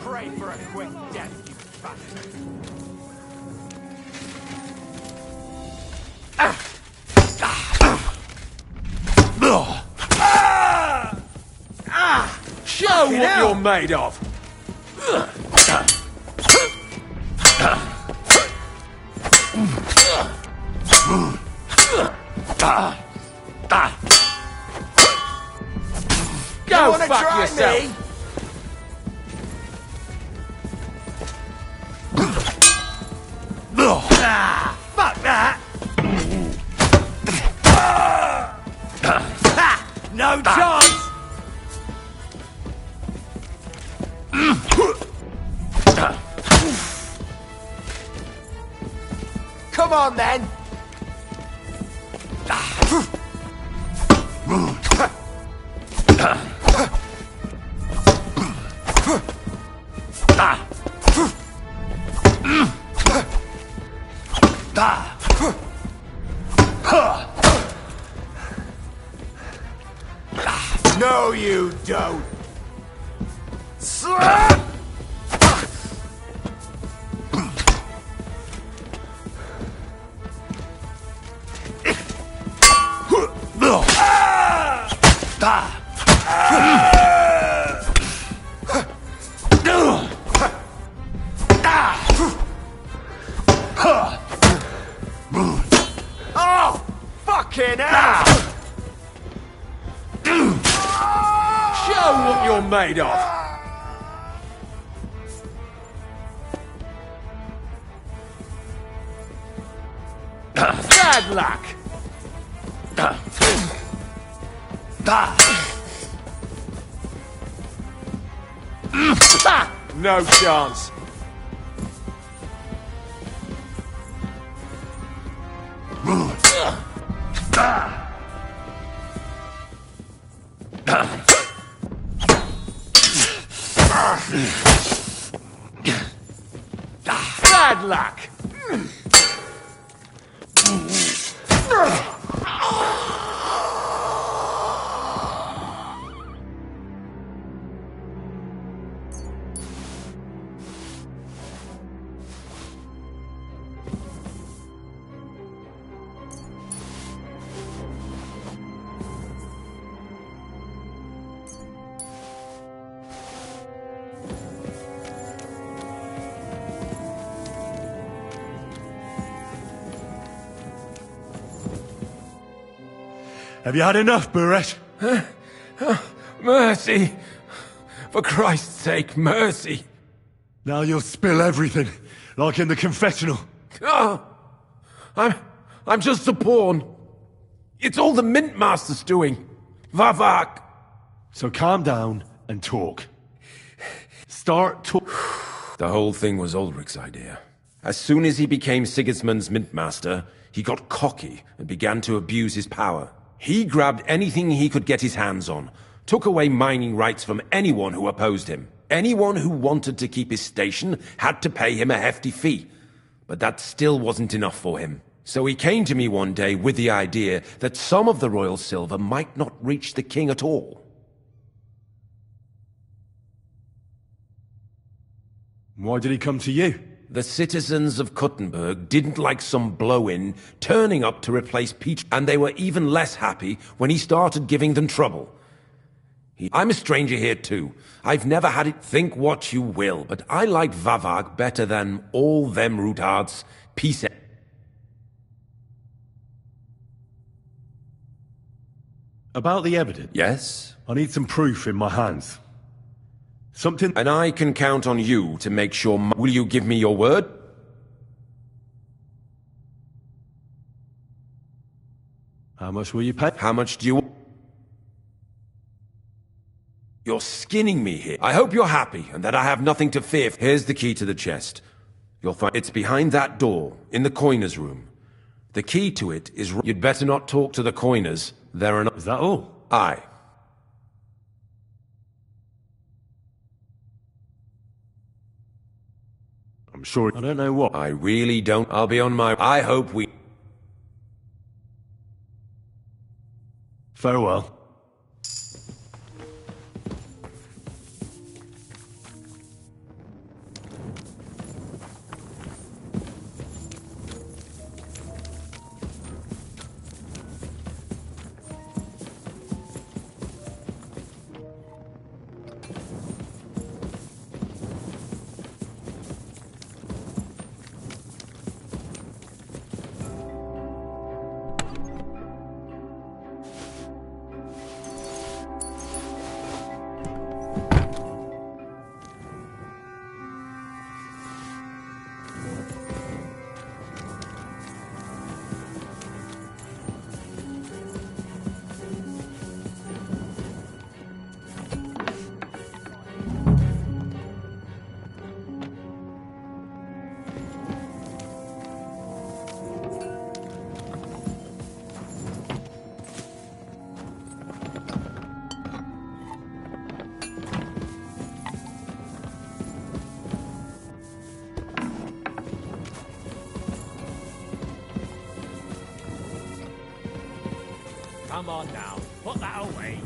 Pray for a quick death, you bastard. Show what you're made of! Go fuck yourself! Fuck that! No chance! Come on then! No, you don't. Show what you're made of! Bad luck! No chance. Bad luck! Have you had enough, Buret? Mercy! For Christ's sake, mercy! Now you'll spill everything, like in the confessional. Oh, I'm just a pawn. It's all the Mint Master's doing. Vavak! So calm down and talk. Start talk. The whole thing was Ulrich's idea. As soon as he became Sigismund's Mint Master, he got cocky and began to abuse his power. He grabbed anything he could get his hands on, took away mining rights from anyone who opposed him. Anyone who wanted to keep his station had to pay him a hefty fee. But that still wasn't enough for him. So he came to me one day with the idea that some of the royal silver might not reach the king at all. Why did he come to you? The citizens of Kuttenberg didn't like some blow-in turning up to replace Peach, and they were even less happy when he started giving them trouble. I'm a stranger here too. I've never had it. Think what you will, but I like Vavag better than all them Rutards. Peace. About the evidence? Yes? I need some proof in my hands. Something... And I can count on you to make sure... Will you give me your word? How much will you pay? How much do you... You're skinning me here. I hope you're happy and that I have nothing to fear. Here's the key to the chest. You'll find it's behind that door, in the coiner's room. The key to it is... You'd better not talk to the coiners. They're an... Is that all? Aye. I'm sure... I don't know what. I really don't. I'll be on my... I hope we... Farewell. Come on now, put that away.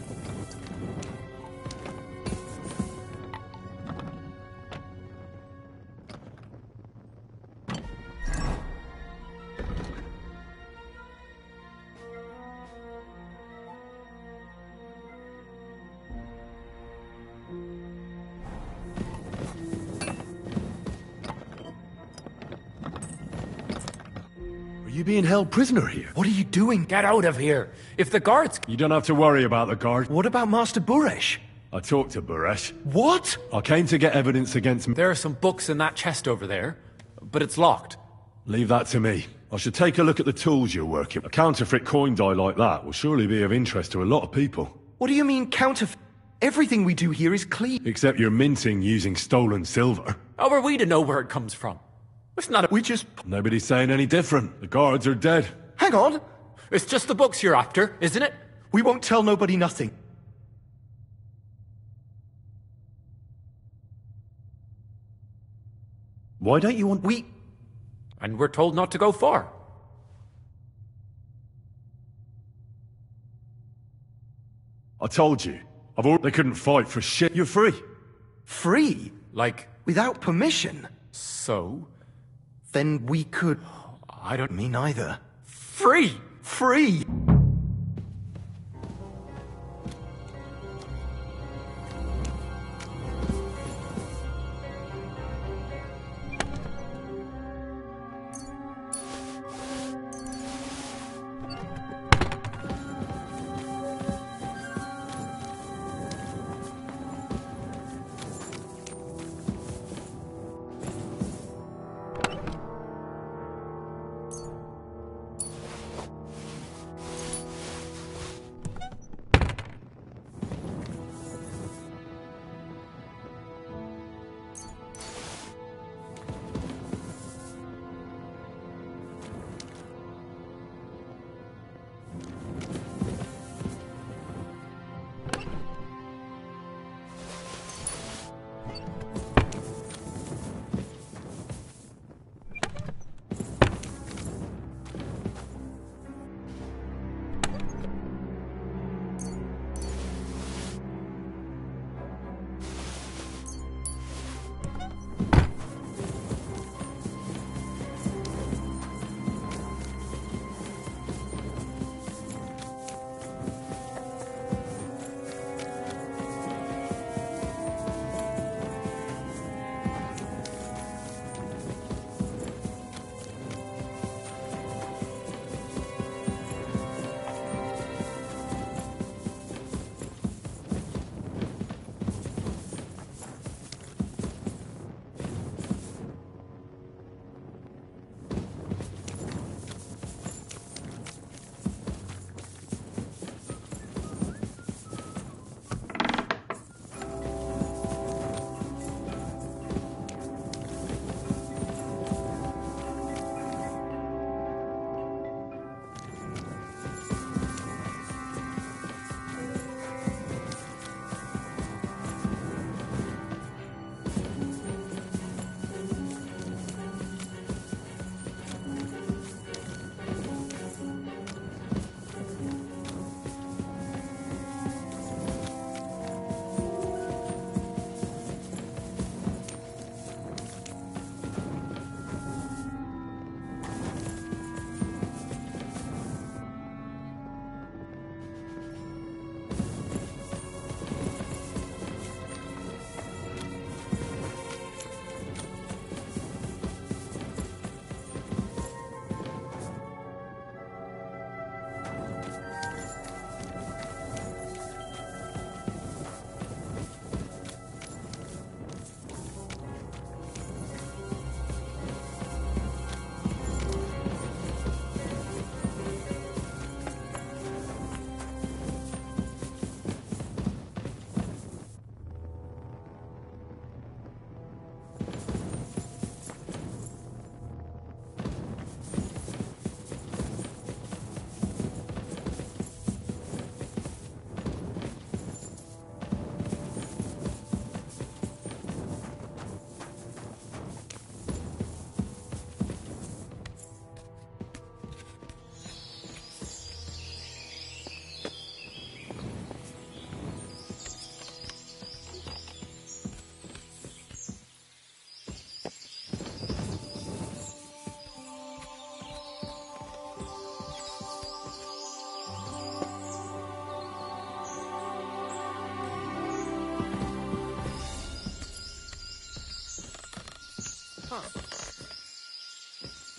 Will you being held prisoner here? What are you doing? Get out of here. If the guards... You don't have to worry about the guard. What about Master Buresh? I talked to Buresh. What? I came to get evidence against me. There are some books in that chest over there, but it's locked. Leave that to me. I should take a look at the tools you're working. A counterfeit coin die like that will surely be of interest to a lot of people. What do you mean counterfeit? Everything we do here is clean. Except you're minting using stolen silver. How are we to know where it comes from? It's not a... We just... Nobody's saying any different. The guards are dead. Hang on. It's just the books you're after, isn't it? We won't tell nobody nothing. Why don't you want... And we're told not to go far. I told you. They couldn't fight for shit. You're free. Free? Like... Without permission? So? Then we could... I don't... Me neither. Free! Free!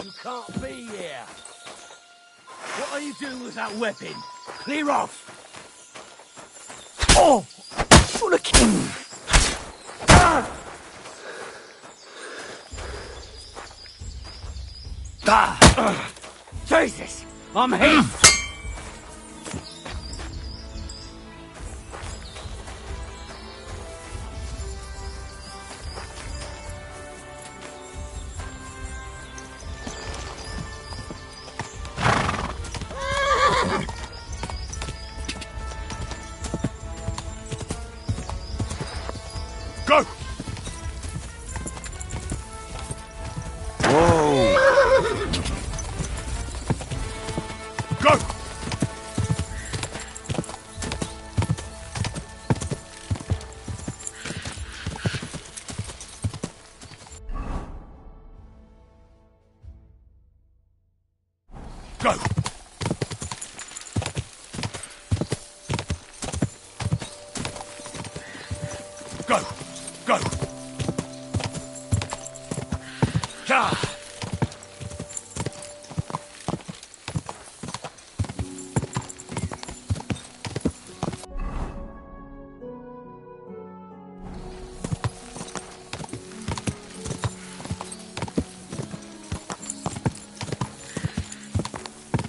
You can't be here. What are you doing with that weapon? Clear off! Oh! For the king! Jesus! I'm hit! Go! Whoa! Go! Go! Go! Go! Ja!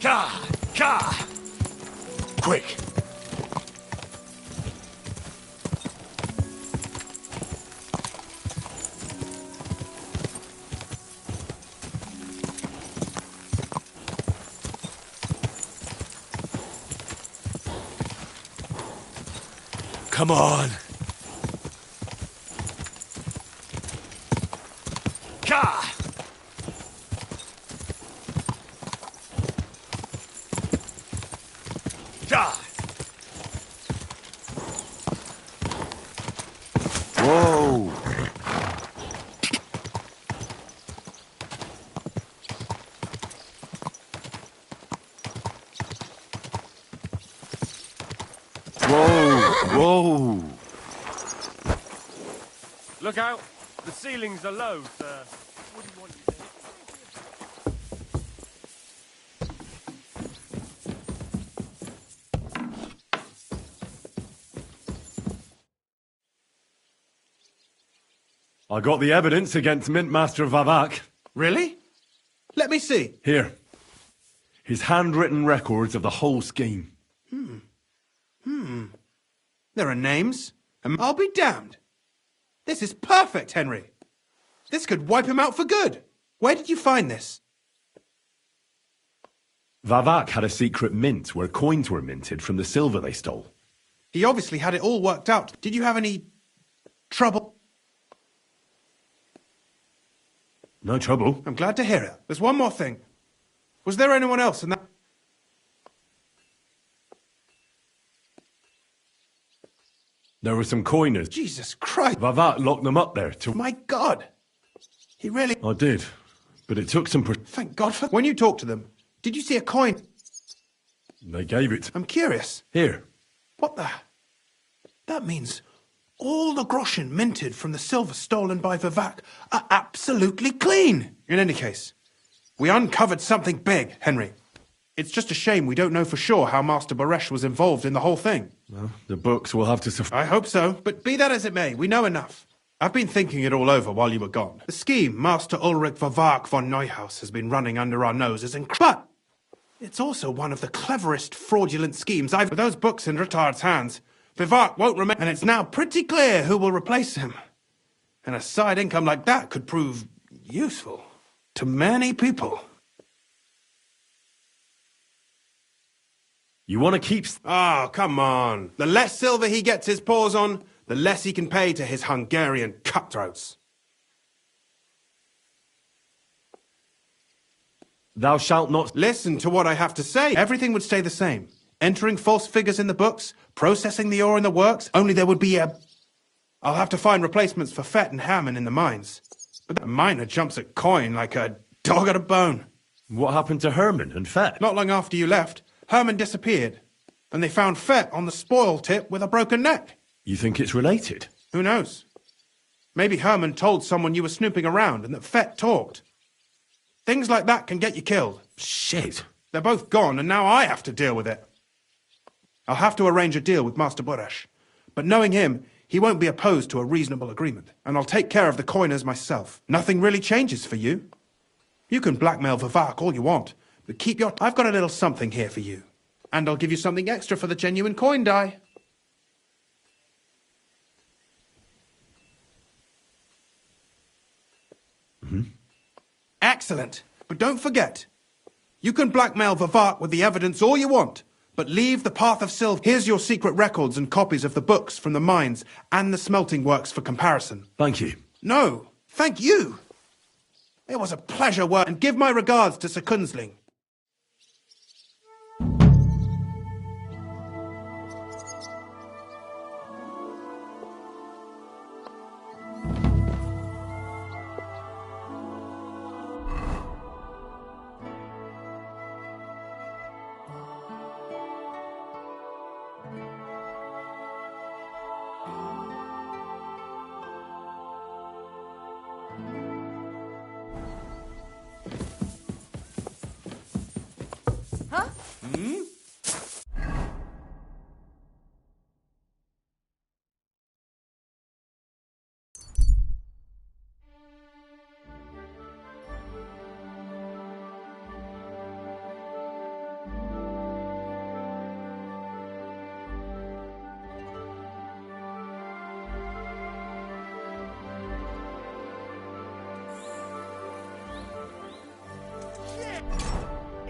Ja! Ja! Quick! Come on! Ja! Ja! Whoa! Whoa! Whoa! Look out! The ceilings are low, sir. Wouldn't want you to hit. I got the evidence against Mintmaster Vavak. Really? Let me see. Here. His handwritten records of the whole scheme. There are names, and I'll be damned. This is perfect, Henry. This could wipe him out for good. Where did you find this? Vavak had a secret mint where coins were minted from the silver they stole. He obviously had it all worked out. Did you have any trouble? No trouble. I'm glad to hear it. There's one more thing. Was there anyone else in that? There were some coiners. Jesus Christ. Vavak locked them up there to... My God. He really... I did. But it took some... Thank God for... When you talked to them, did you see a coin? They gave it. I'm curious. Here. What the... That means all the groschen minted from the silver stolen by Vivak are absolutely clean. In any case, we uncovered something big, Henry. It's just a shame we don't know for sure how Master Baresh was involved in the whole thing. Well, the books will have to... I hope so, but be that as it may, we know enough. I've been thinking it all over while you were gone. The scheme Master Ulrich Vavak von Neuhaus has been running under our noses, but it's also one of the cleverest fraudulent schemes I've... With those books in Retard's hands, Vivak won't remain, and it's now pretty clear who will replace him. And a side income like that could prove useful to many people. You want to keep... Oh, come on. The less silver he gets his paws on, the less he can pay to his Hungarian cutthroats. Thou shalt not... Listen to what I have to say. Everything would stay the same. Entering false figures in the books, processing the ore in the works, only there would be a... I'll have to find replacements for Fett and Hammond in the mines. But the miner jumps at coin like a dog at a bone. What happened to Herman and Fett? Not long after you left, Herman disappeared, and they found Fett on the spoil tip with a broken neck. You think it's related? Who knows? Maybe Herman told someone you were snooping around and that Fett talked. Things like that can get you killed. Shit. They're both gone, and now I have to deal with it. I'll have to arrange a deal with Master Burash. But knowing him, he won't be opposed to a reasonable agreement. And I'll take care of the coiners myself. Nothing really changes for you. You can blackmail Vivak all you want, but keep your... I've got a little something here for you. And I'll give you something extra for the genuine coin die. Excellent. But don't forget, you can blackmail Vivak with the evidence all you want, but leave the Path of Silver. Here's your secret records and copies of the books from the mines and the smelting works for comparison. Thank you. No, thank you. It was a pleasure work, and give my regards to Sir Kunzling.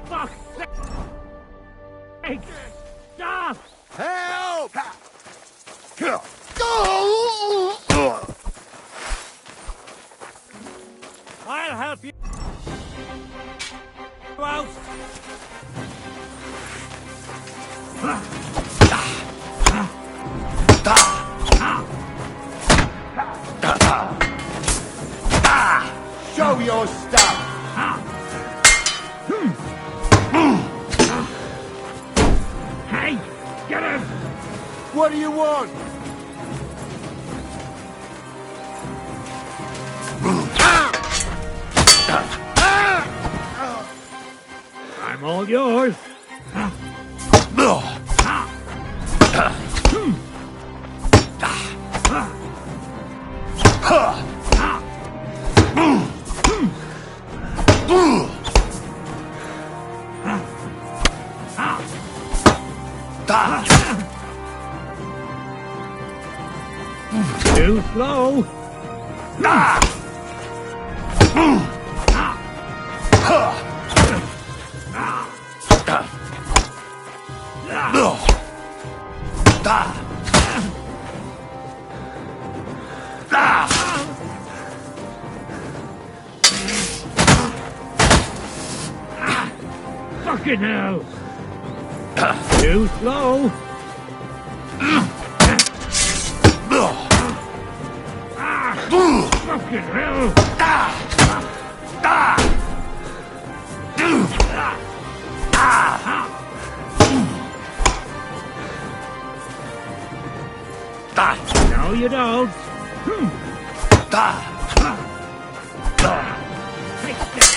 Fuck! Sake! Stop! Help! I'll help you out! Show your stuff! Hey! Get him! What do you want? I'm all yours! Too slow! Fucking hell! Too slow! Fucking hell! No, you don't. Take this.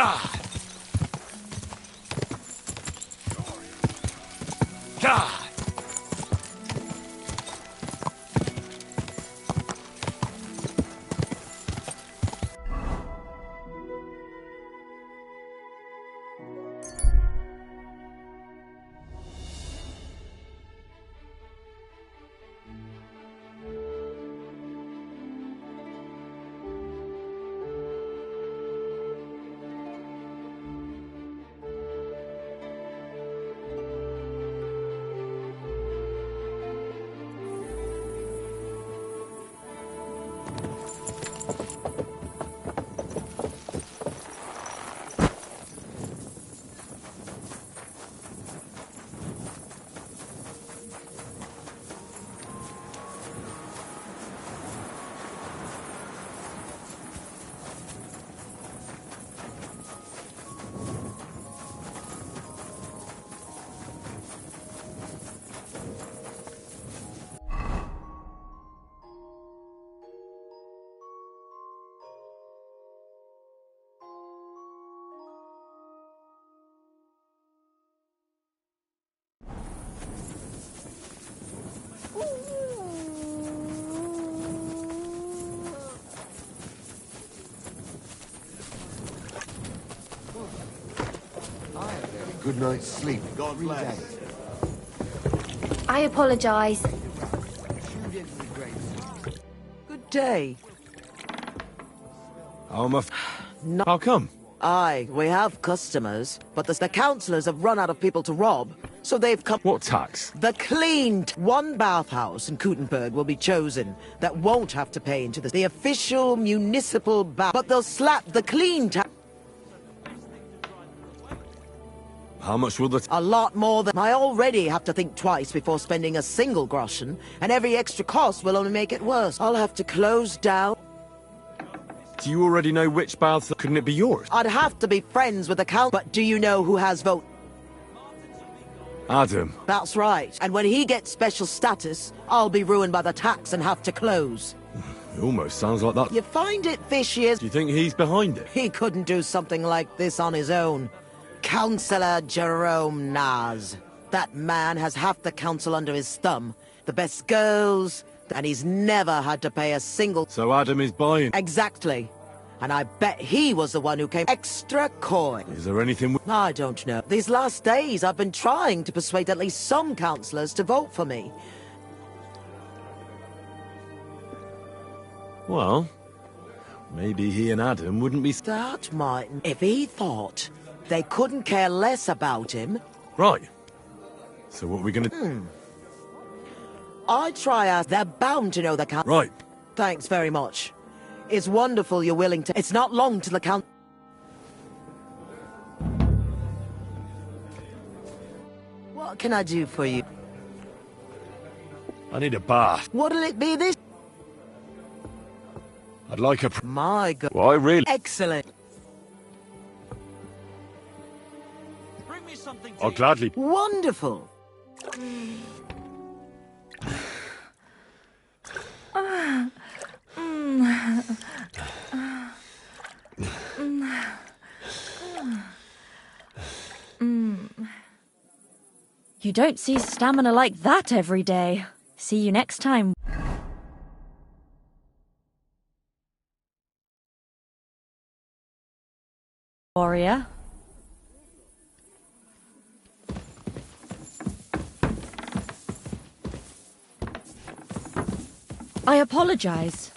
Gah! Gah! Good night's sleep. God bless. I apologise. Good day. How come? Aye, we have customers, but the councillors have run out of people to rob, so they've come... What tax? The clean... One bathhouse in Kuttenberg will be chosen that won't have to pay into the official municipal bath, but they'll slap the clean tax... How much will the... A lot more than... I already have to think twice before spending a single groschen, and every extra cost will only make it worse. I'll have to close down... Do you already know which bath? Couldn't it be yours? I'd have to be friends with the count, but do you know who has vote? Adam. That's right. And when he gets special status, I'll be ruined by the tax and have to close. It almost sounds like that. You find it fishy as... Do you think he's behind it? He couldn't do something like this on his own. Councillor Jerome Naz. That man has half the council under his thumb. The best girls, and he's never had to pay a single... So Adam is buying... Exactly. And I bet he was the one who came extra coin. Is there anything... I don't know. These last days I've been trying to persuade at least some councillors to vote for me. Well, maybe he and Adam wouldn't be... That mightn't... If he thought they couldn't care less about him... Right. So what are we gonna... I try as... They're bound to know the count... Right. Thanks very much. It's wonderful you're willing to... It's not long till the count... What can I do for you? I need a bath. What'll it be this... I'd like a... My God. Why, really? Excellent. Bring me something I'll gladly... Wonderful. You don't see stamina like that every day. See you next time. Warrior. I apologize.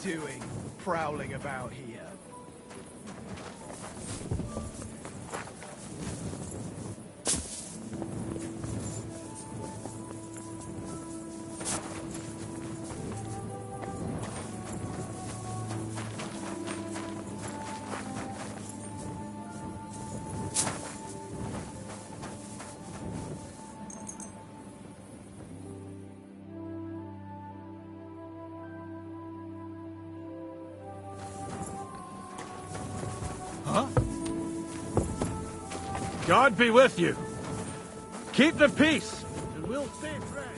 doing, prowling about here? Huh? God be with you. Keep the peace, and we'll stay friends.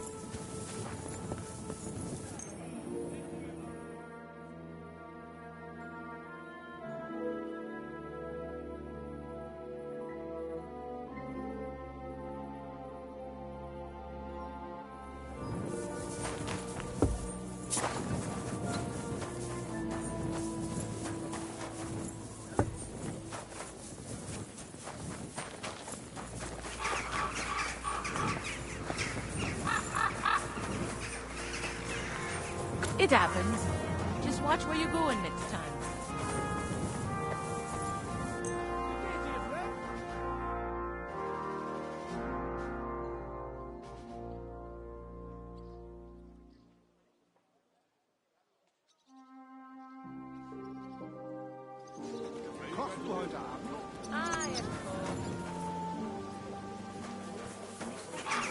It happens. Just watch where you're going next time.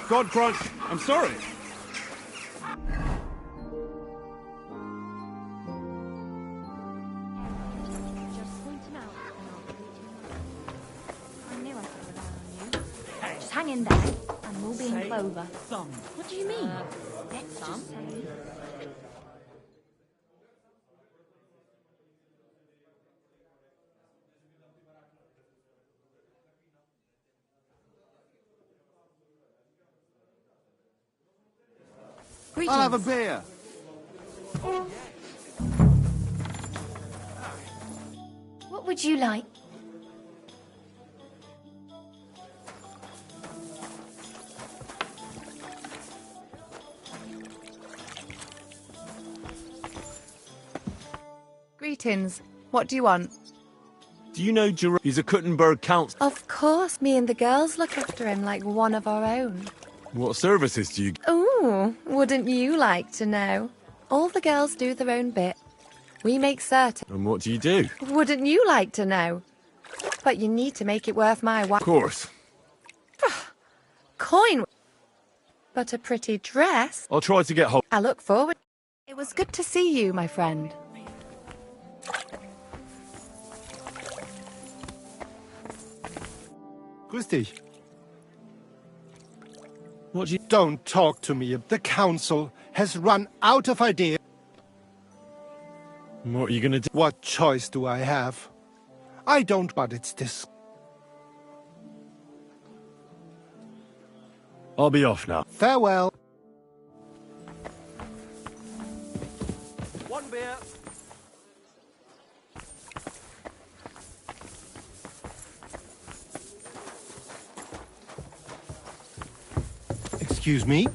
God Crunch, I'm sorry. Just hang in there, and we'll be in clover. Thumb. What do you mean? Let's Thumb? just say... I'll have a beer. What would you like? Greetings. What do you want? Do you know Jerome? He's a Kuttenberg count. Of course, me and the girls look after him like one of our own. What services do you... Ooh, wouldn't you like to know? All the girls do their own bit. We make certain. And what do you do? Wouldn't you like to know? But you need to make it worth my while. Of course. Coin. But a pretty dress. I'll try to get hold... I look forward. It was good to see you, my friend. Grüß dich. What do you... Don't talk to me. The council has run out of ideas. What are you gonna do? What choice do I have? I don't, but it's this. I'll be off now. Farewell. One beer. Excuse me?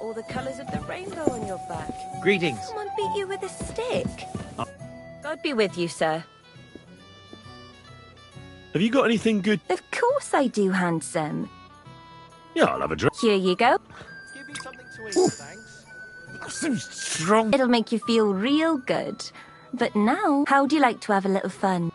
All the colours of the rainbow on your back. Greetings. Someone beat you with a stick. God be with you, sir. Have you got anything good? Of course I do, handsome. Yeah, I'll have a drink. Here you go. Give me something to eat, thanks. So strong. It'll make you feel real good. But now, how do you like to have a little fun?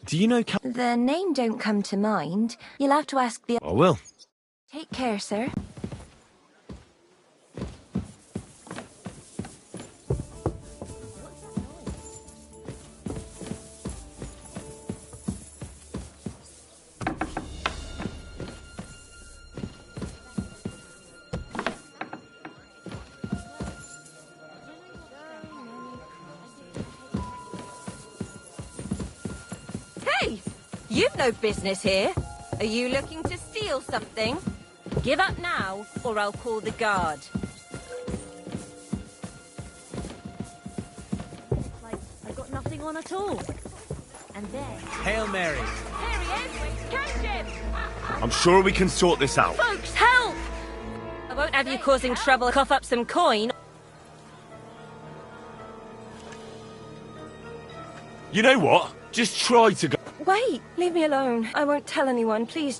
Do you know... The name don't come to mind. You'll have to ask the... I will. Take care, sir. You've no business here. Are you looking to steal something? Give up now, or I'll call the guard. Like, I've got nothing on at all. And then... Hail Mary. Here he is! Catch him! I'm sure we can sort this out. Folks, help! I won't have you causing trouble. Cough up some coin. You know what? Just try to go... Wait, leave me alone. I won't tell anyone, please.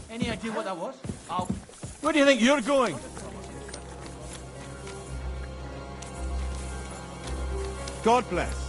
Any idea what that was? Where do you think you're going? God bless.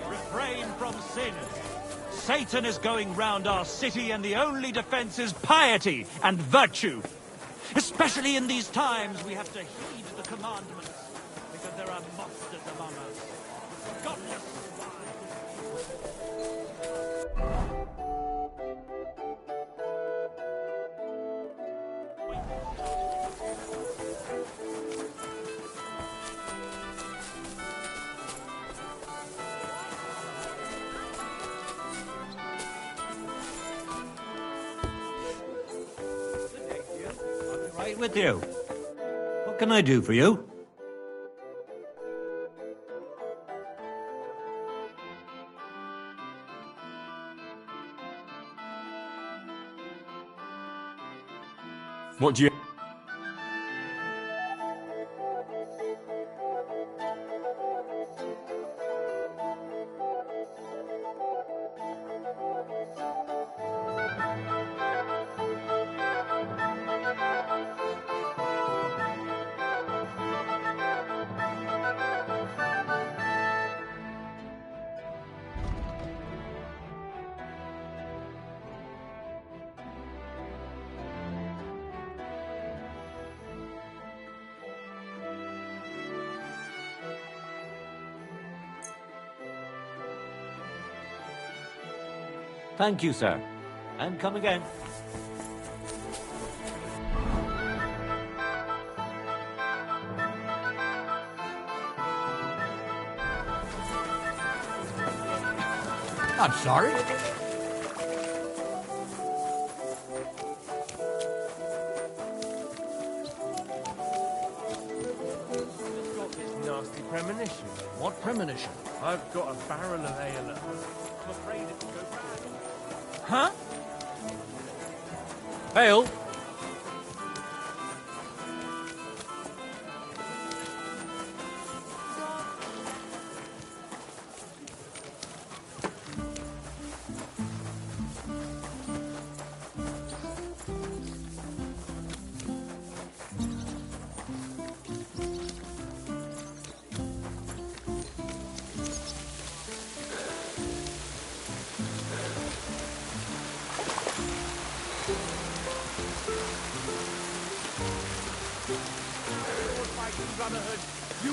Refrain from sin. Satan is going round our city, and the only defense is piety and virtue. Especially in these times, we have to heed the commandments, because there are monsters among us. Godless right with you. What can I do for you? What do you... Thank you, sir. And come again. I'm sorry. Nasty premonition. What premonition? I've got a barrel of ale at home. I'm afraid it's go. Huh? Ale?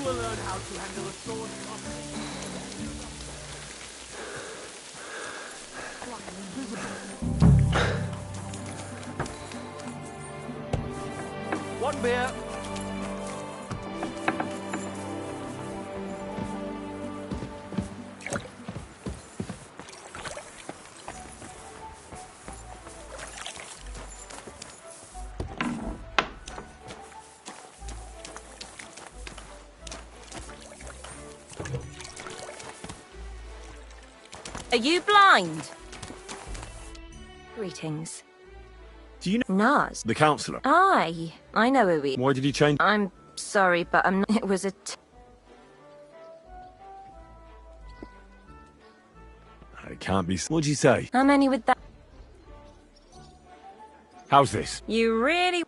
will learn how to handle a sword properly. One beer. Are you blind? Greetings. Do you know Naz? the councillor? Aye, I know who he... Why did he change? I'm sorry, but I'm not... It was a... It can't be. What'd you say? How many with that? How's this? You really...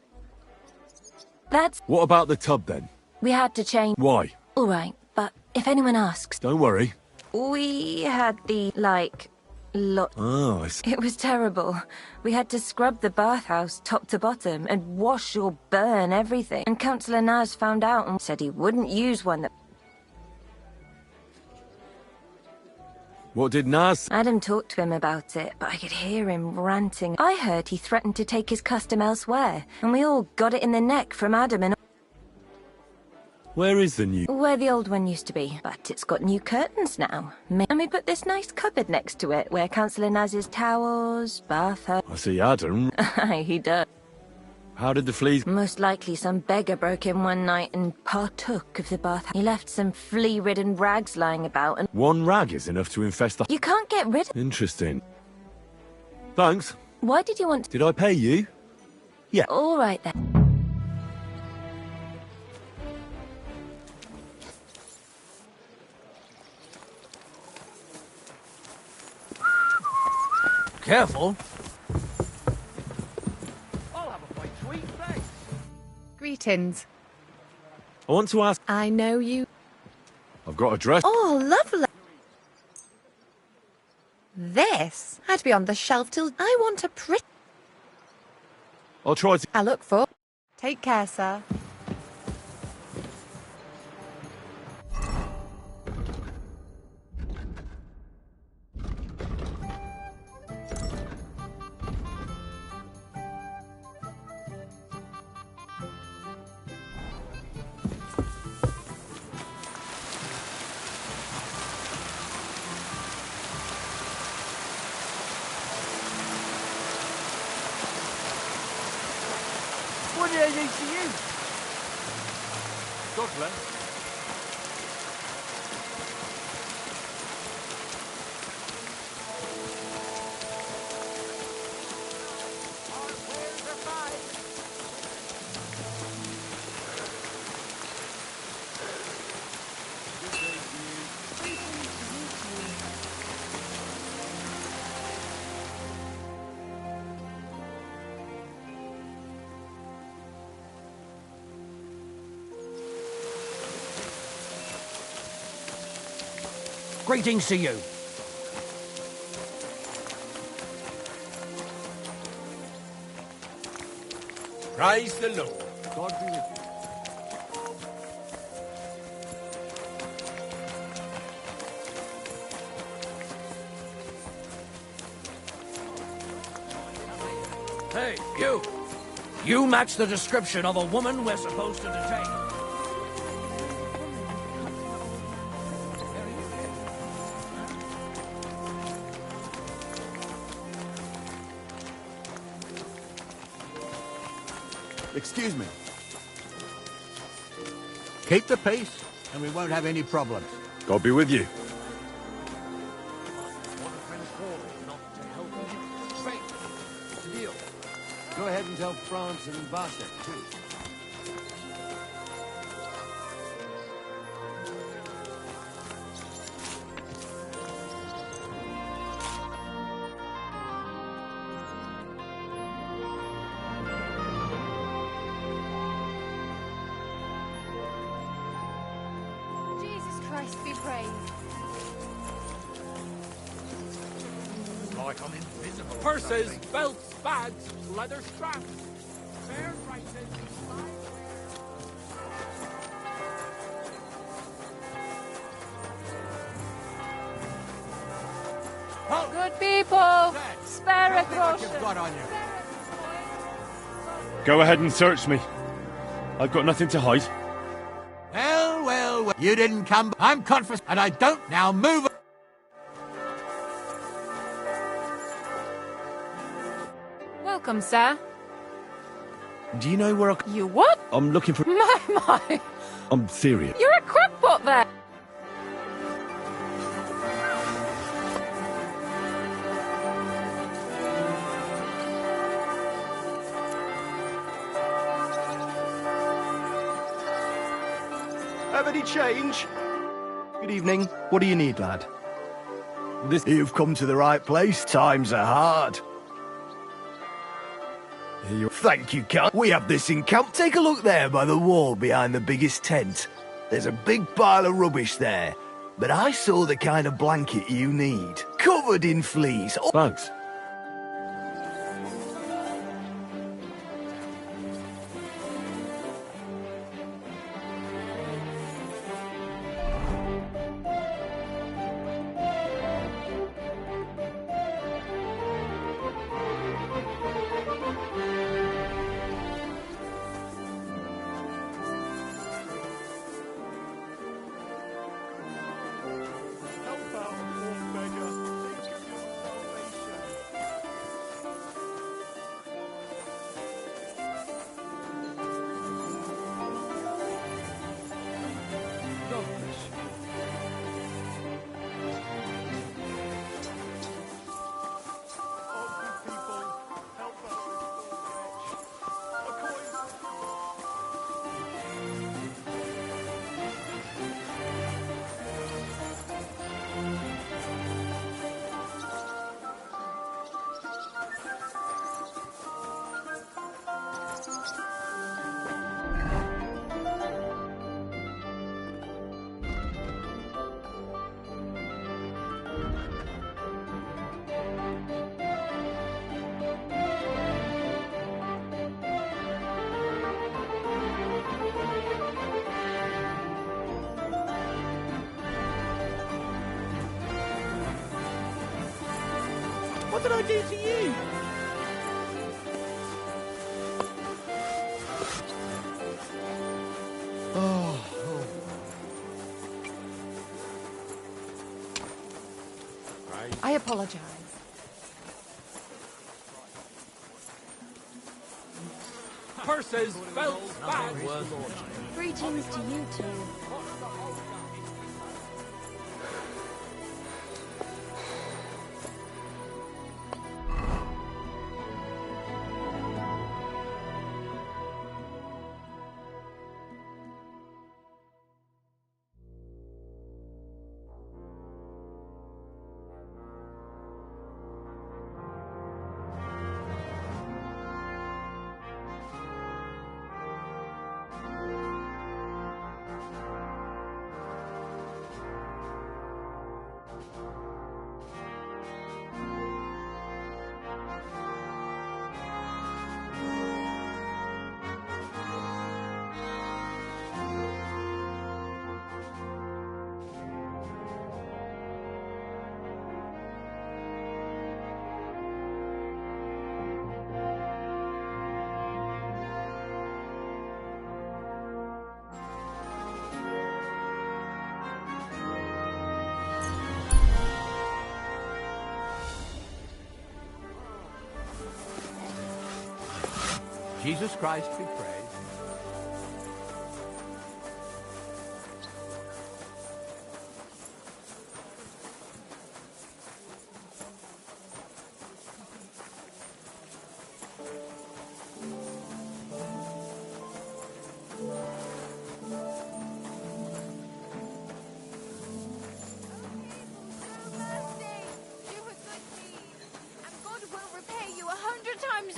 That's... What about the tub then? We had to change... Why? All right, but if anyone asks... Don't worry. We had the, like... Lot. Oh, I see. It was terrible. We had to scrub the bathhouse top to bottom and wash or burn everything. And Councillor Naz found out and said he wouldn't use one that... What did Naz... Adam talked to him about it, but I could hear him ranting. I heard he threatened to take his custom elsewhere, and we all got it in the neck from Adam and... Where is the new... Where the old one used to be, but it's got new curtains now. And we put this nice cupboard next to it, where Councillor Naz's towels, bath... I see Adam. Aye, he does. How did the fleas... Most likely some beggar broke in one night and partook of the bath. He left some flea-ridden rags lying about and... One rag is enough to infest the... You can't get rid of... Interesting. Thanks. Why did you want... Did I pay you? Yeah. All right then. Careful. Greetings. I want to ask... I know you. I've got a dress. Oh, lovely. This had to be on the shelf till I want a pretty... I'll try to... I look for... Take care, sir. What did I do to you? God bless. Greetings to you. Praise the Lord. God be with you. Hey, you! You match the description of a woman we're supposed to detain. Excuse me. Keep the peace, and we won't have any problems. God be with you. Go ahead and tell France and Vasek, too. Jesus Christ be praised. Like I'm invisible. Purses, belts, bags, leather straps. Fair prices. People, spare a groschen. Go ahead and search me. I've got nothing to hide. Well, well, well. You didn't come. I'm confident, and I don't now move. Welcome, sir. Do you know where You what? I'm looking for... My. I'm serious. You're a crackpot there. Have any change? Good evening. What do you need, lad? You've come to the right place. Times are hard. Thank you, Cal. We have this in camp. Take a look there by the wall behind the biggest tent. There's a big pile of rubbish there. But I saw the kind of blanket you need. Covered in fleas. Thanks. What did I do to you? I apologize. Purses, belts, bags. Greetings to you two. Jesus Christ be praised.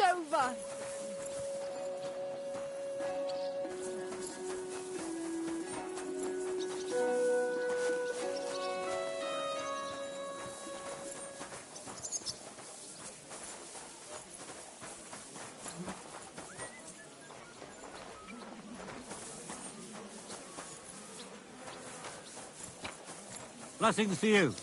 Over. Blessings to you.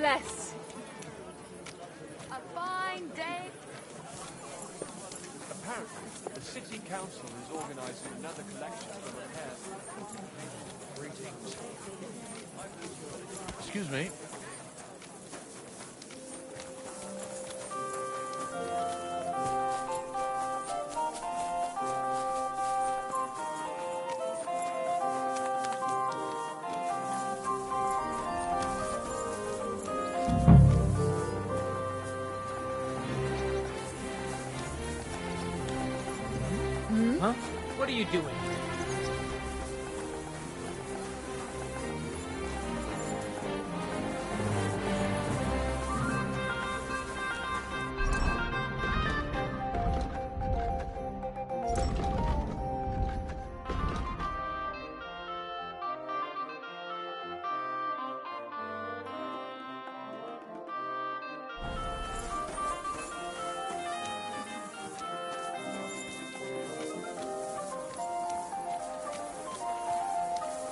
bless. A fine day. Apparently, the city council is organizing another collection for repairs. Greetings. Excuse me. Huh? What are you doing?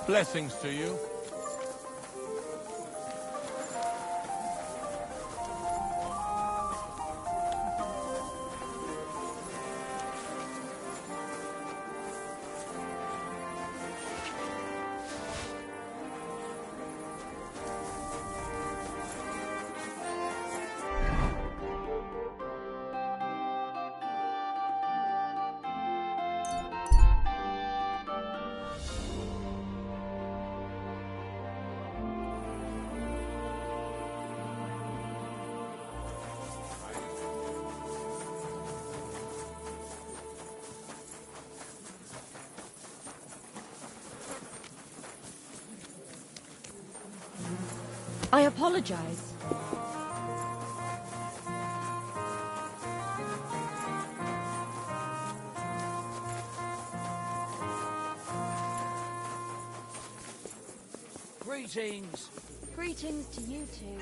Blessings to you. I apologize. Greetings. Greetings to you too.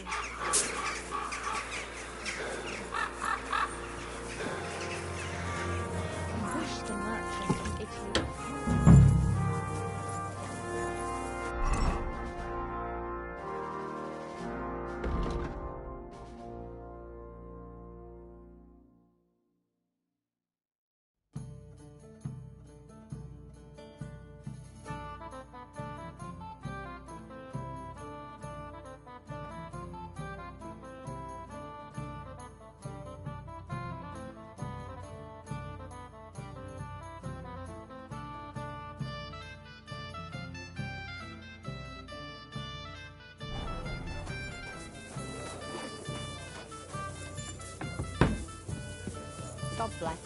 I wish the merchant in Italy. God bless.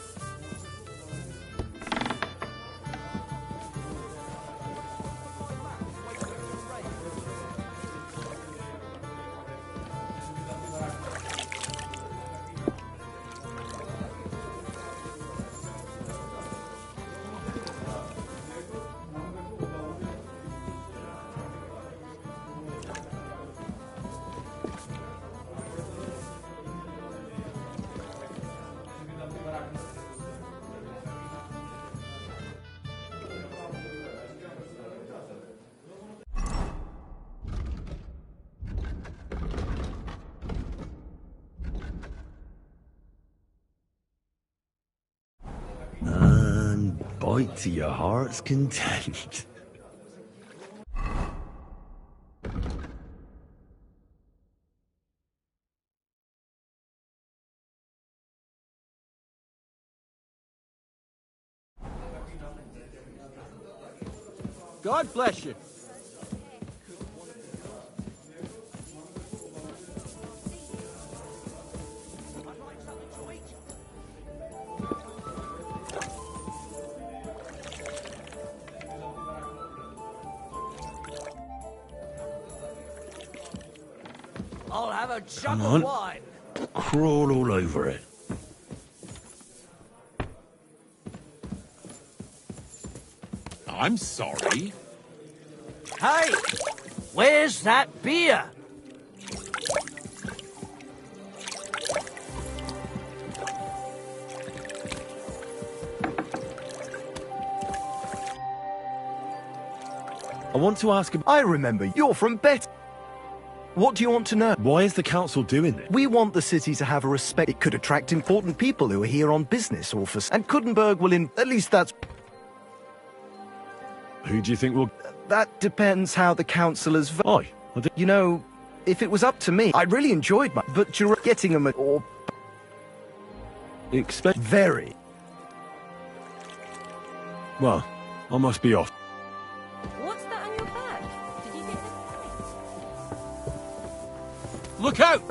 And bite to your heart's content. God bless you. I'll have a jug Come of on. wine. Crawl all over it. I'm sorry. Hey, where's that beer? I want to ask him. I remember you're from Bet. What do you want to know? Why is the council doing this? We want the city to have a respect. It could attract important people who are here on business or for... And Kudenberg will at least that's... Who do you think will... That depends how the councillors... Aye. You know, if it was up to me, I really enjoyed my... But you're getting them or... Expect... Very. Well, I must be off. What's that on your back? Did you get the... Look out!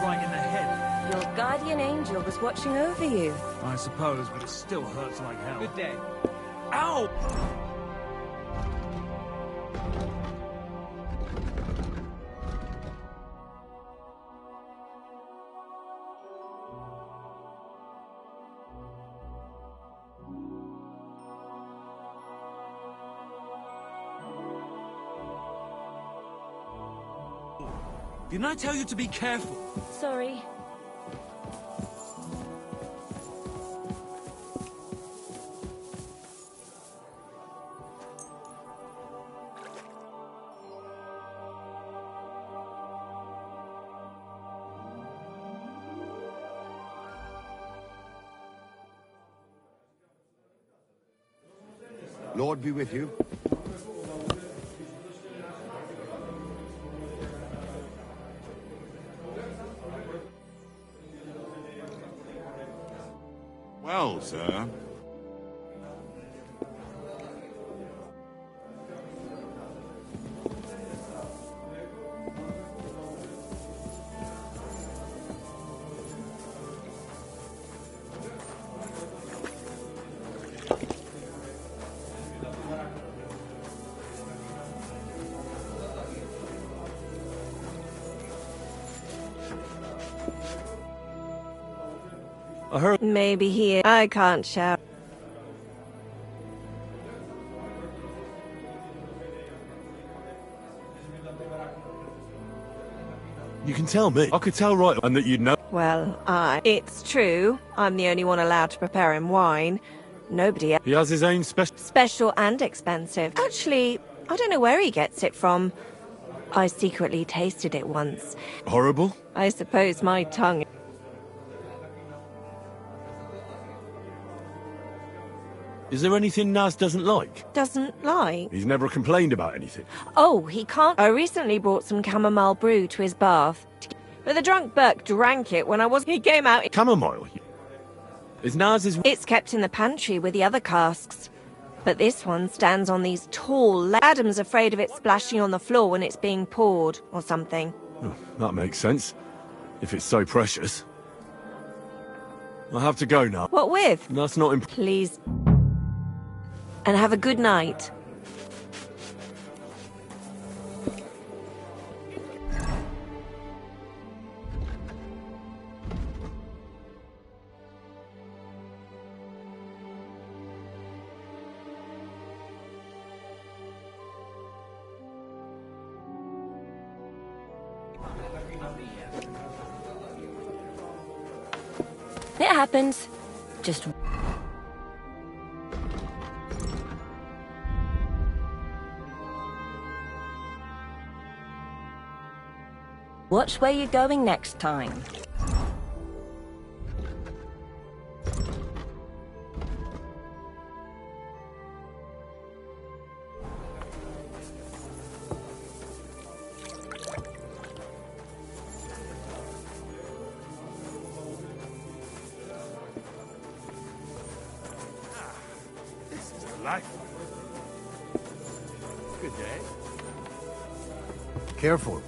Right in the head. Your guardian angel was watching over you. I suppose, but it still hurts like hell. Good day. Ow! Didn't I tell you to be careful? Sorry. Lord be with you. Well, sir. I heard... Maybe here. I can't shout. You can tell me. I could tell right and that you'd know. Well, It's true. I'm the only one allowed to prepare him wine. Nobody else. He has his own Special and expensive. Actually, I don't know where he gets it from. I secretly tasted it once. Horrible? I suppose my tongue... Is there anything Naz doesn't like? Doesn't like? He's never complained about anything. Oh, he can't... I recently brought some chamomile brew to his bath. But the drunk Burke drank it when I was... He came out... Chamomile? Is Naz's... It's kept in the pantry with the other casks. But this one stands on these tall... Adam's afraid of it splashing on the floor when it's being poured, or something. Oh, that makes sense. If it's so precious. I'll have to go now. What with? That's not... Please. And have a good night. It happens. Just... Watch where you're going next time. This is delightful. Good day. Careful.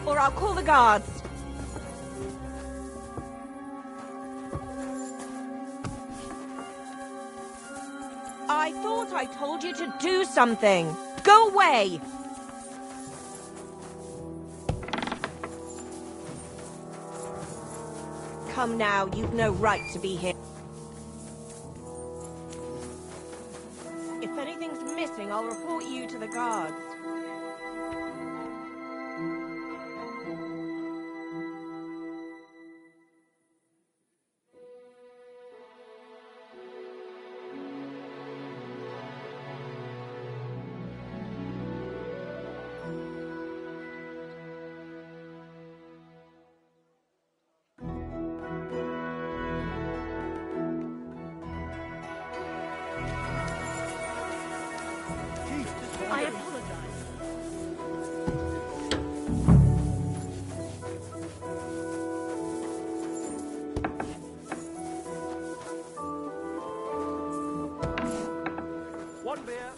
Or I'll call the guards. I told you to do something. Go away! Come now, you've no right to be here. If anything's missing, I'll report you to the guards. I apologize. One beer.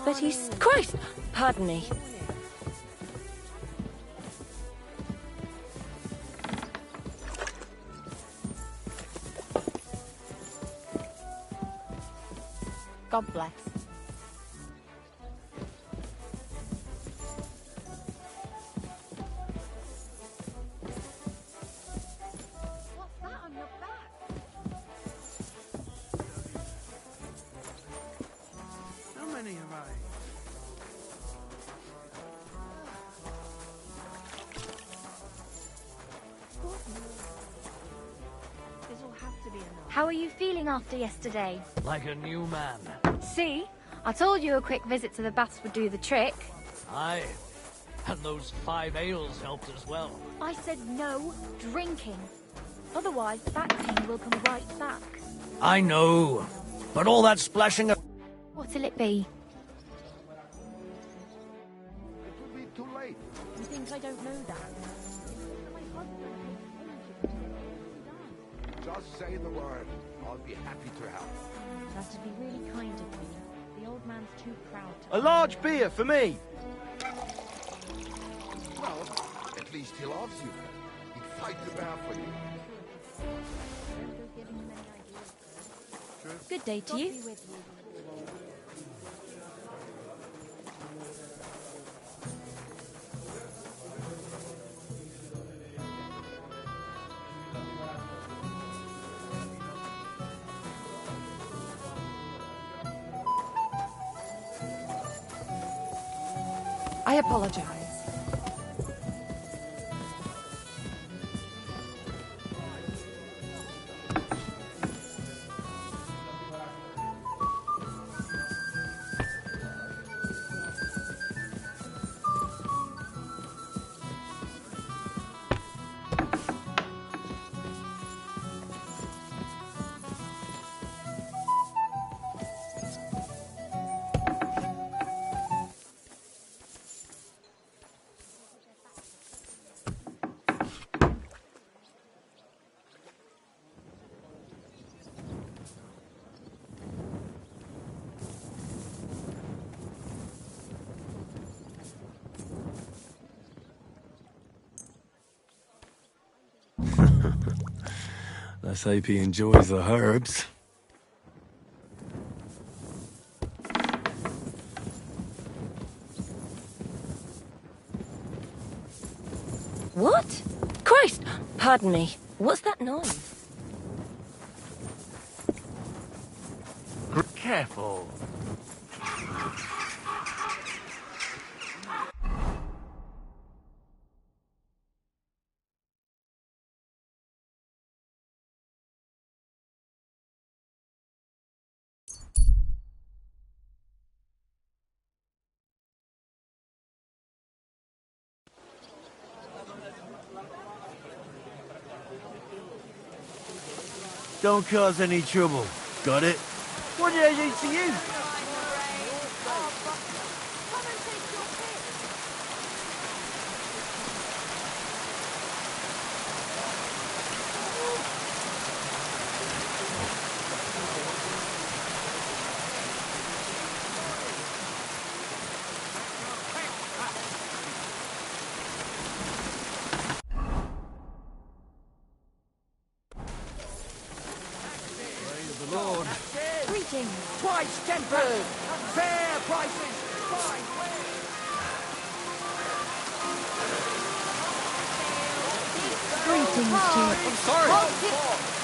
But he's... Christ! Pardon me. God bless. What's that on your back? How many have I? This will have to be enough. How are you feeling after yesterday? Like a new man. See? I told you a quick visit to the baths would do the trick. Aye. And those 5 ales helped as well. I said no drinking. Otherwise, the back pain will come right back. I know. But all that splashing of... What'll it be? It will be too late. You think I don't know that? Just say the word. I'll be happy to help. That would be really kind of me. The old man's too proud to... A large beer for me. Well, at least he loves you. He'd fight the bear for you. Good day to you. I apologize. Let's hope he enjoys the herbs. What? Christ! Pardon me. What's that noise? Careful. Don't cause any trouble. Got it? What did I do to you? right-tempered. Fair prices. Fine wares. Greetings, Chief. I'm sorry.